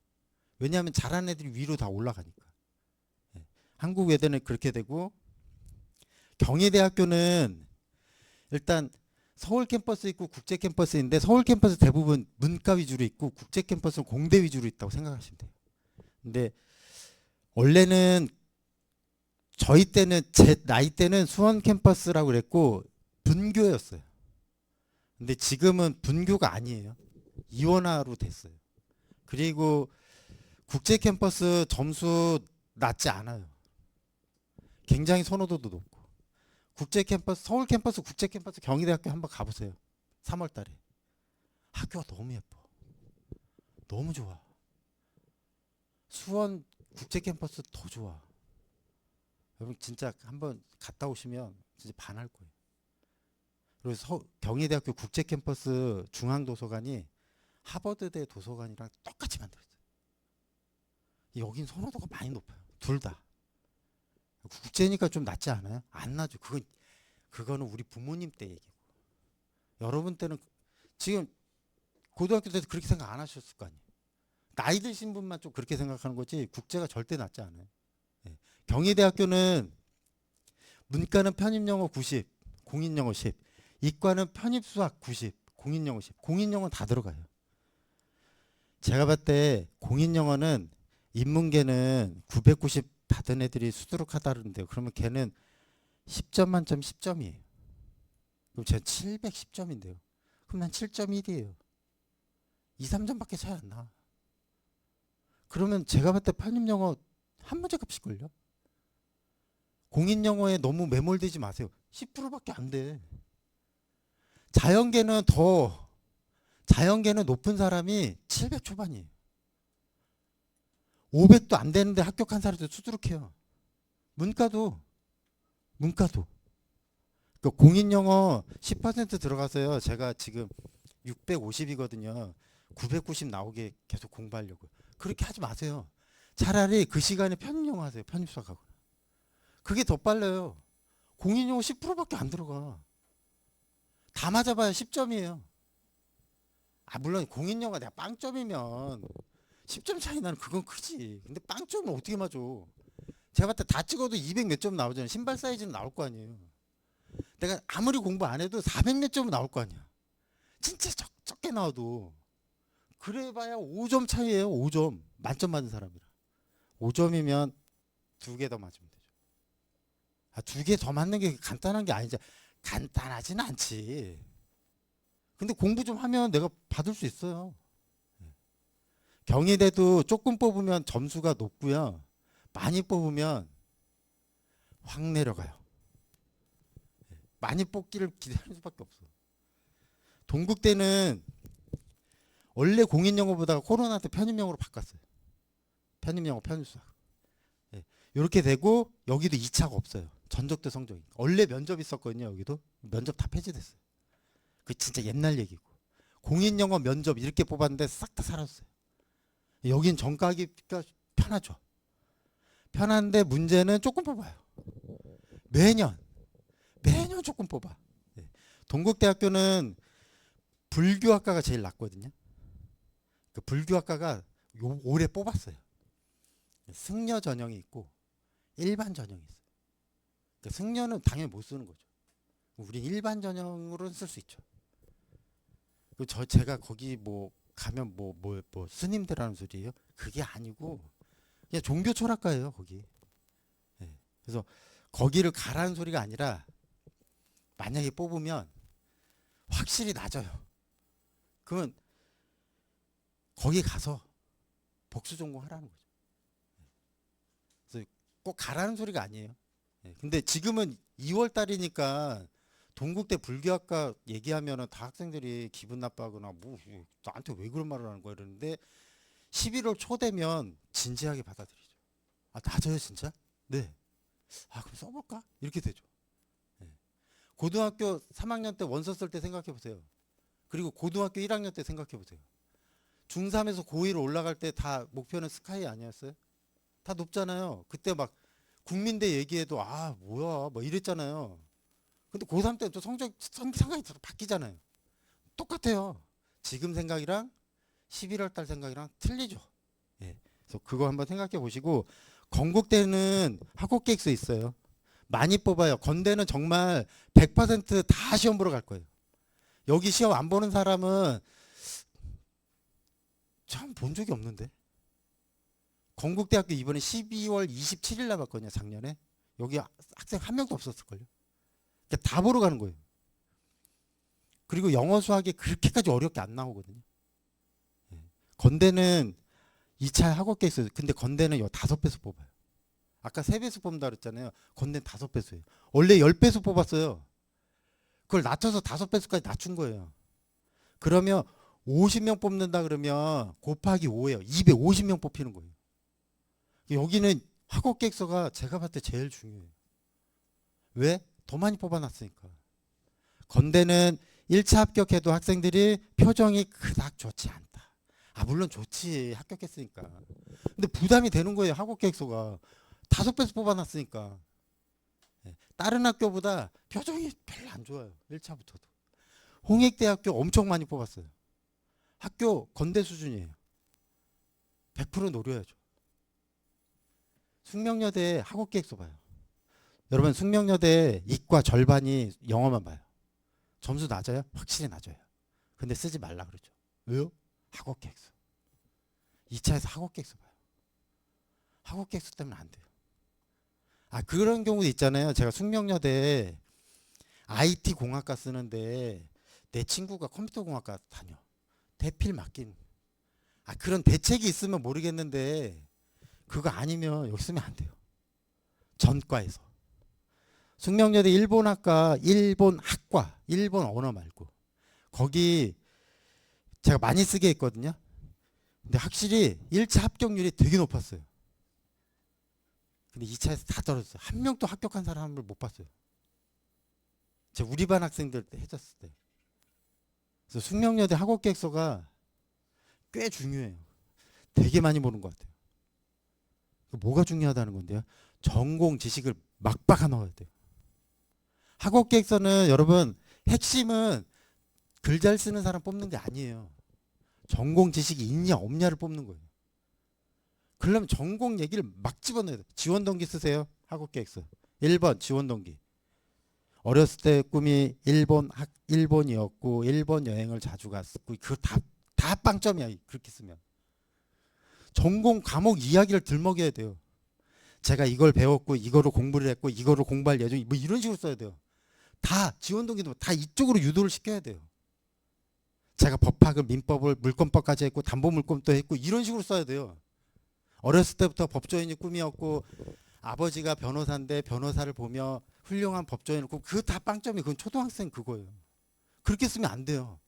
왜냐하면 잘하는 애들이 위로 다 올라가니까. 예. 한국 외대는 그렇게 되고, 경희대학교는 일단 서울 캠퍼스 있고 국제 캠퍼스인데, 서울 캠퍼스 대부분 문과 위주로 있고 국제 캠퍼스는 공대 위주로 있다고 생각하시면 돼요. 근데 원래는 저희 때는, 제 나이 때는 수원 캠퍼스라고 그랬고 분교였어요. 근데 지금은 분교가 아니에요. 이원화로 됐어요. 그리고 국제 캠퍼스 점수 낮지 않아요. 굉장히 선호도도 높고. 국제 캠퍼스, 서울 캠퍼스, 국제 캠퍼스, 경희대학교 한번 가보세요. 3월 달에. 학교가 너무 예뻐. 너무 좋아. 수원 국제 캠퍼스 더 좋아. 여러분 진짜 한번 갔다 오시면 진짜 반할 거예요. 그리고 경희대학교 국제 캠퍼스 중앙도서관이 하버드대 도서관이랑 똑같이 만들었어요. 여긴 선호도가 많이 높아요. 둘 다. 국제니까 좀 낫지 않아요? 안 나죠. 그거는 우리 부모님 때 얘기고. 여러분 때는 지금 고등학교 때도 그렇게 생각 안 하셨을 거 아니에요. 나이 드신 분만 좀 그렇게 생각하는 거지 국제가 절대 낫지 않아요. 예. 경희대학교는 문과는 편입영어 90, 공인영어 10, 이과는 편입수학 90, 공인영어 10. 공인영어는 다 들어가요. 제가 봤을 때 공인영어는 인문계는 990 받은 애들이 수두룩하다는데요. 그러면 걔는 10점 만점 10점이에요. 그럼 제가 710점인데요. 그럼 난 7.1이에요. 2, 3점밖에 차이 안 나. 그러면 제가 봤을 때 편입영어 한 문제 값일걸요? 공인영어에 너무 매몰되지 마세요. 10%밖에 안 돼. 자연계는 높은 사람이 700 초반이에요. 500도 안 되는데 합격한 사람들 수두룩해요. 문과도. 그 공인영어 10% 들어가서요. 제가 지금 650이거든요. 990 나오게 계속 공부하려고. 그렇게 하지 마세요. 차라리 그 시간에 편입영어 하세요. 편입수학하고. 그게 더 빨라요. 공인영어 10%밖에 안 들어가. 다 맞아봐야 10점이에요. 물론 공인영어가 내가 빵점이면 10점 차이 나는 그건 크지. 근데 빵점은 어떻게 맞아? 제가 봤을 때 다 찍어도 200 몇 점 나오잖아요. 신발 사이즈는 나올 거 아니에요. 내가 아무리 공부 안 해도 400 몇 점은 나올 거 아니야. 진짜 적게 나와도. 그래봐야 5점 차이에요. 5점. 만점 맞은 사람이라. 5점이면 2개 더 맞으면 되죠. 2개 더 맞는 게 간단한 게 아니죠. 간단하지는 않지. 근데 공부 좀 하면 내가 받을 수 있어요. 경희대도 조금 뽑으면 점수가 높고요. 많이 뽑으면 확 내려가요. 많이 뽑기를 기다릴 수밖에 없어. 동국대는 원래 공인영어보다가 코로나 때 편입영어로 바꿨어요. 편입영어, 편입수학. 이렇게 되고 여기도 2차가 없어요. 전적대 성적이. 원래 면접 있었거든요. 여기도. 면접 다 폐지됐어요. 그 진짜 옛날 얘기고. 공인영어 면접 이렇게 뽑았는데 싹 다 사라졌어요. 여긴 전과하기가 편하죠. 편한데 문제는 조금 뽑아요. 매년 조금 뽑아. 동국대학교는 불교학과가 제일 낮거든요. 그 불교학과가 올해 뽑았어요. 승려 전형이 있고 일반 전형이 있어요. 그 승려는 당연히 못 쓰는 거죠. 우린 일반 전형으로는 쓸 수 있죠. 제가 거기 가면 스님들하는 소리예요? 그게 아니고 그냥 종교 철학과예요. 거기. 그래서 거기를 가라는 소리가 아니라 만약에 뽑으면 확실히 낮아요. 그러면 거기 가서 복수 전공하라는 거죠. 그래서 꼭 가라는 소리가 아니에요. 근데 지금은 2월 달이니까 동국대 불교학과 얘기하면은 다 학생들이 기분 나빠하거나 나한테 왜 그런 말을 하는 거야 이러는데 11월 초 되면 진지하게 받아들이죠. 낮아요 진짜? 네. 그럼 써볼까? 이렇게 되죠. 고등학교 3학년 때 원서 쓸 때 생각해 보세요. 그리고 고등학교 1학년 때 생각해 보세요. 중3에서 고2로 올라갈 때 다 목표는 스카이 아니었어요? 다 높잖아요. 그때 막 국민대 얘기해도 뭐야 이랬잖아요. 근데 고3 때 또 생각이 바뀌잖아요. 똑같아요. 지금 생각이랑 11월 달 생각이랑 틀리죠. 그래서 그거 한번 생각해 보시고 건국대는 학업 계획서 있어요. 많이 뽑아요. 건대는 정말 100%다 시험 보러 갈 거예요. 여기 시험 안 보는 사람은 참 본 적이 없는데. 건국대학교 이번에 12월 27일 남았거든요. 작년에. 여기 학생 한 명도 없었을걸요. 그러니까 다 보러 가는 거예요. 그리고 영어 수학이 그렇게까지 어렵게 안 나오거든요. 건대는 2차 학업 계획서, 근데 건대는 5배수 뽑아요. 아까 3배수 뽑는다 그랬잖아요. 건대는 5배수예요. 원래 10배수 뽑았어요. 그걸 낮춰서 5배수까지 낮춘 거예요. 그러면 50명 뽑는다 그러면 곱하기 5예요. 250명 뽑히는 거예요. 여기는 학업 계획서가 제가 봤을 때 제일 중요해요. 왜? 더 많이 뽑아놨으니까. 건대는 1차 합격해도 학생들이 표정이 그닥 좋지 않다. 아 물론 좋지. 합격했으니까. 근데 부담이 되는 거예요. 학업 계획서가. 5배수 뽑아놨으니까. 다른 학교보다 표정이 별로 안 좋아요. 1차부터도. 홍익대학교 엄청 많이 뽑았어요. 학교 건대 수준이에요. 100% 노려야죠. 숙명여대 학업 계획서 봐요. 여러분 숙명여대 이과 절반이 영어만 봐요. 점수 낮아요? 확실히 낮아요. 근데 쓰지 말라 그러죠. 왜요? 학업 계획서. 2차에서 학업 계획서 봐요. 학업 계획서 때문에 안 돼요. 아 그런 경우도 있잖아요. 제가 숙명여대 IT 공학과 쓰는데 내 친구가 컴퓨터 공학과 다녀. 대필 맡긴. 아 그런 대책이 있으면 모르겠는데 그거 아니면 여기 쓰면 안 돼요. 전과에서. 숙명여대 일본학과, 일본학과, 일본 언어 말고 거기 제가 많이 쓰게 했거든요. 근데 확실히 1차 합격률이 되게 높았어요. 근데 2차에서 다 떨어졌어요. 한 명도 합격한 사람을 못 봤어요. 제가 우리 반 학생들 때 해줬을 때. 그래서 숙명여대 학업 계획서가 꽤 중요해요. 되게 많이 보는 것 같아요. 뭐가 중요하다는 건데요? 전공 지식을 막박아 넣어야 돼요. 학업 계획서는 여러분 핵심은 글 잘 쓰는 사람 뽑는 게 아니에요. 전공 지식이 있냐 없냐를 뽑는 거예요. 그러려면 전공 얘기를 막 집어넣어야 돼요. 지원 동기 쓰세요. 학업 계획서. 1번 지원 동기. 어렸을 때 꿈이 일본이었고 일본 여행을 자주 갔고 그거 다 빵점이야. 그렇게 쓰면. 전공 과목 이야기를 들먹여야 돼요. 제가 이걸 배웠고 이거로 공부를 했고 이거로 공부할 예정이 뭐 이런 식으로 써야 돼요. 다 지원 동기도 다 이쪽으로 유도를 시켜야 돼요. 제가 법학을 민법을 물권법까지 했고 담보물권도 했고 이런 식으로 써야 돼요. 어렸을 때부터 법조인이 꿈이었고 아버지가 변호사인데 변호사를 보며 훌륭한 법조인을 꿈 그거 다 빵점이 그건 초등학생 그거예요. 그렇게 쓰면 안 돼요.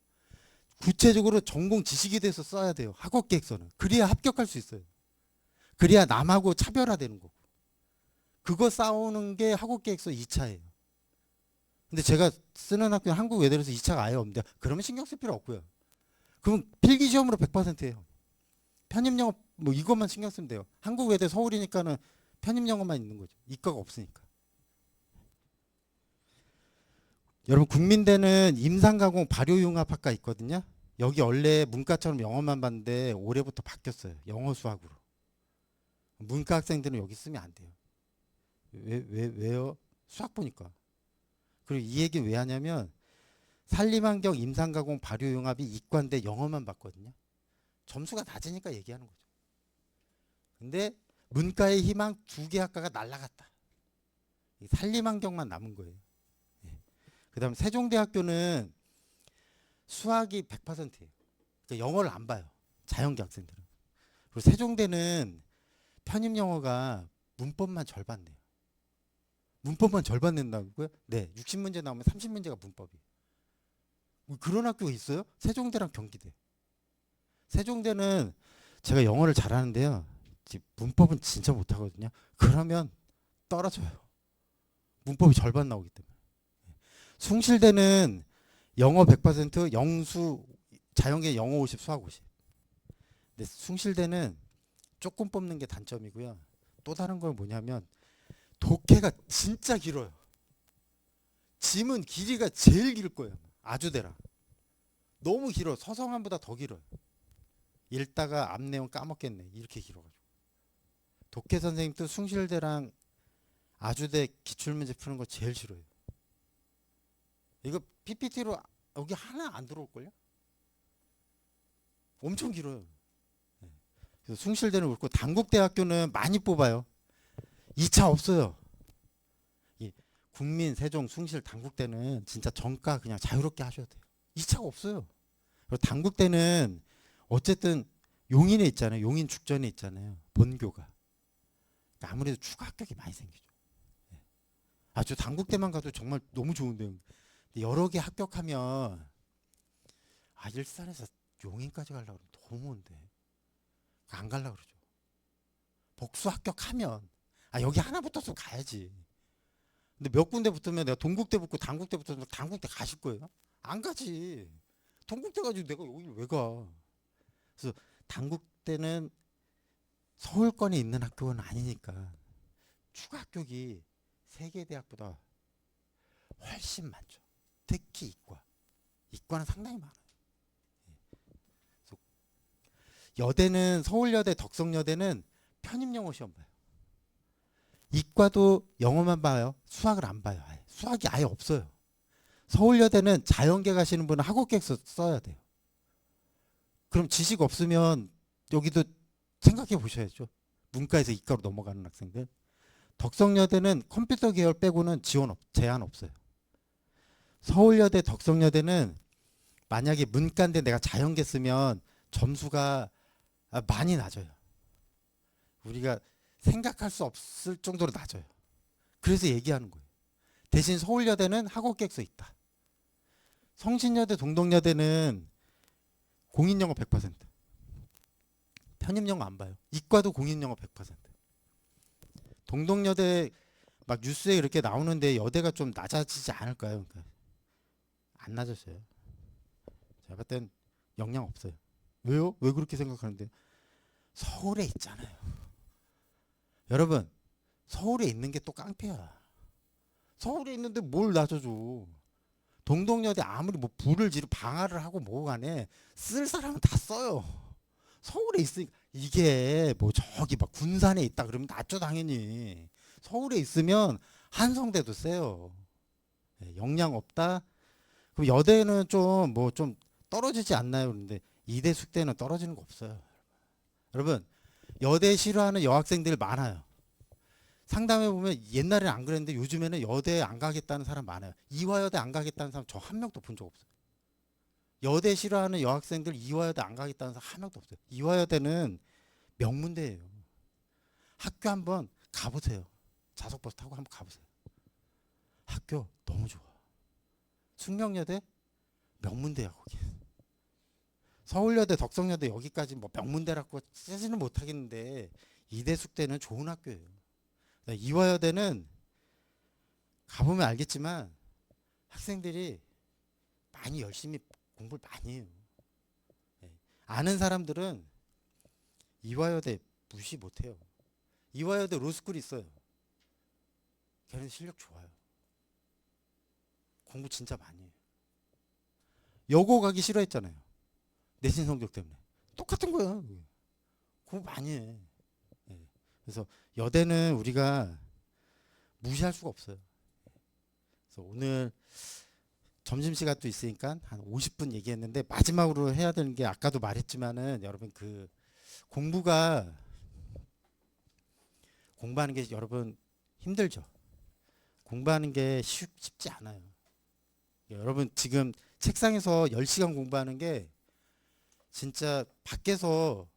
구체적으로 전공 지식에 대해서 써야 돼요. 학업 계획서는. 그래야 합격할 수 있어요. 그래야 남하고 차별화되는 거고. 그거 싸우는 게 학업 계획서 2차예요. 근데 제가 쓰는 학교는 한국 외대로서 2차가 아예 없는데 그러면 신경 쓸 필요 없고요. 그럼 필기 시험으로 100%예요. 편입 영어 뭐 이것만 신경 쓰면 돼요. 한국 외대 서울이니까는 편입 영어만 있는 거죠. 이과가 없으니까. 여러분 국민대는 임상가공 발효융합학과 있거든요. 여기 원래 문과처럼 영어만 봤는데 올해부터 바뀌었어요. 영어 수학으로. 문과 학생들은 여기 쓰면 안 돼요. 왜요? 수학 보니까. 그리고 이 얘기 왜 하냐면 산림환경 임상가공 발효융합이 이과인데 영어만 봤거든요. 점수가 낮으니까 얘기하는 거죠. 근데 문과의 희망 2개 학과가 날라갔다. 산림환경만 남은 거예요. 그 다음 세종대학교는 수학이 100%예요. 그러니까 영어를 안 봐요. 자연계 학생들은. 그리고 세종대는 편입영어가 문법만 절반 내요. 문법만 절반 낸다고요? 네. 60문제 나오면 30문제가 문법이에요. 그런 학교가 있어요? 세종대랑 경기대. 세종대는 제가 영어를 잘하는데요. 문법은 진짜 못하거든요. 그러면 떨어져요. 문법이 절반 나오기 때문에. 숭실대는 영어 100%, 영수, 자연계 영어 50, 수학 50. 근데 숭실대는 조금 뽑는 게 단점이고요. 또 다른 건 뭐냐면 독해가 진짜 길어요. 지문 길이가 제일 길 거예요. 아주대랑. 너무 길어. 서성함보다 더 길어요. 읽다가 앞 내용 까먹겠네. 이렇게 길어가지고. 독해 선생님도 숭실대랑 아주대 기출문제 푸는 거 제일 싫어요. 이거 PPT로 여기 하나 안 들어올걸요? 엄청 길어요. 네. 그래서 숭실대는 그렇고 단국대학교는 많이 뽑아요. 2차 없어요. 이 국민, 세종, 숭실, 단국대는 진짜 정가 그냥 자유롭게 하셔도 돼요. 2차가 없어요. 그리고 단국대는 어쨌든 용인에 있잖아요. 용인 죽전에 있잖아요. 본교가. 그러니까 아무래도 추가 합격이 많이 생기죠. 네. 저 단국대만 가도 정말 너무 좋은데요. 근데 여러 개 합격하면 일산에서 용인까지 가려고 그러면 너무 먼데 안 가려고 그러죠. 복수 합격하면 여기 하나 붙었으면 가야지. 근데 몇 군데 붙으면 내가 동국대 붙고 단국대 붙으면 단국대 가실 거예요? 안 가지. 동국대 가지고 내가 여기를 왜 가? 그래서 단국대는 서울권에 있는 학교는 아니니까 추가 합격이 세계대학보다 훨씬 많죠. 특히 이과. 이과는 상당히 많아요. 그래서 여대는 서울여대, 덕성여대는 편입영어 시험 봐요. 이과도 영어만 봐요. 수학을 안 봐요. 수학이 아예 없어요. 서울여대는 자연계 가시는 분은 학업계획서 써야 돼요. 그럼 지식 없으면 여기도 생각해 보셔야죠. 문과에서 이과로 넘어가는 학생들. 덕성여대는 컴퓨터 계열 빼고는 제한 없어요. 서울여대, 덕성여대는 만약에 문과인데 내가 자연계 쓰면 점수가 많이 낮아요. 우리가 생각할 수 없을 정도로 낮아요. 그래서 얘기하는 거예요. 대신 서울여대는 학업계획서 있다. 성신여대, 동덕여대는 공인영어 100%. 편입영어 안 봐요. 이과도 공인영어 100%. 동덕여대 막 뉴스에 이렇게 나오는데 여대가 좀 낮아지지 않을까요? 그러니까 안 낮았어요. 제가 봤을 땐 영향 없어요. 왜요? 왜 그렇게 생각하는데? 서울에 있잖아요. 여러분, 서울에 있는 게 또 깡패야. 서울에 있는데 뭘 낮아줘. 동덕여대 아무리 뭐 불을 지르 방화를 하고 뭐고 간에 쓸 사람은 다 써요. 서울에 있으니까 이게 뭐 저기 막 군산에 있다 그러면 낮죠 당연히. 서울에 있으면 한성대도 세요. 영향 없다. 그럼 여대는 좀 뭐 좀 떨어지지 않나요? 그런데 이대 숙대는 떨어지는 거 없어요. 여러분 여대 싫어하는 여학생들 많아요. 상담해 보면 옛날에는 안 그랬는데 요즘에는 여대 안 가겠다는 사람 많아요. 이화여대 안 가겠다는 사람 저 한 명도 본 적 없어요. 여대 싫어하는 여학생들 이화여대 안 가겠다는 사람 한 명도 없어요. 이화여대는 명문대예요. 학교 한번 가보세요. 자석버스 타고 한번 가보세요. 학교 너무 좋아. 숙명여대 명문대야 거기. 서울여대, 덕성여대 여기까지 뭐 명문대라고 쓰지는 못하겠는데 이대 숙대는 좋은 학교예요. 이화여대는 가보면 알겠지만 학생들이 많이 열심히 공부를 많이 해요. 아는 사람들은 이화여대 무시 못해요. 이화여대 로스쿨 있어요. 걔는 실력 좋아요. 공부 진짜 많이 해요. 여고 가기 싫어했잖아요. 내신 성적 때문에. 똑같은 거야. 공부 많이 해. 그래서 여대는 우리가 무시할 수가 없어요. 그래서 오늘 점심시간도 있으니까 한 50분 얘기했는데 마지막으로 해야 되는 게 아까도 말했지만은 여러분 그 공부하는 게 여러분 힘들죠. 공부하는 게 쉽지 않아요. 여러분 지금 책상에서 10시간 공부하는 게 진짜 밖에서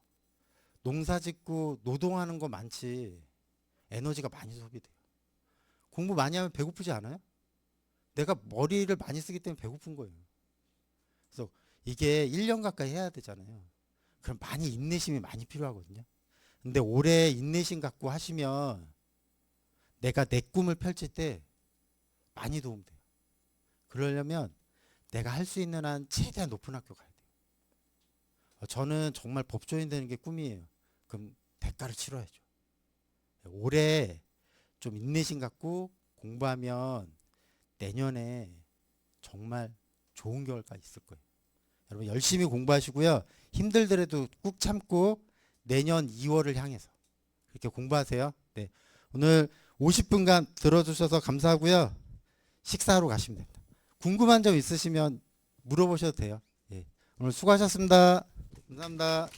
농사 짓고 노동하는 거 많지 에너지가 많이 소비돼요. 공부 많이 하면 배고프지 않아요? 내가 머리를 많이 쓰기 때문에 배고픈 거예요. 그래서 이게 1년 가까이 해야 되잖아요. 그럼 많이 인내심이 많이 필요하거든요. 근데 오래 인내심 갖고 하시면 내가 내 꿈을 펼칠 때 많이 도움돼요. 그러려면 내가 할 수 있는 한 최대한 높은 학교 가야 돼요. 저는 정말 법조인 되는 게 꿈이에요. 그럼 대가를 치러야죠. 올해 좀 인내심 갖고 공부하면 내년에 정말 좋은 결과 있을 거예요. 여러분 열심히 공부하시고요. 힘들더라도 꾹 참고 내년 2월을 향해서 이렇게 공부하세요. 네. 오늘 50분간 들어주셔서 감사하고요. 식사하러 가시면 됩니다. 궁금한 점 있으시면 물어보셔도 돼요. 예. 오늘 수고하셨습니다. 감사합니다.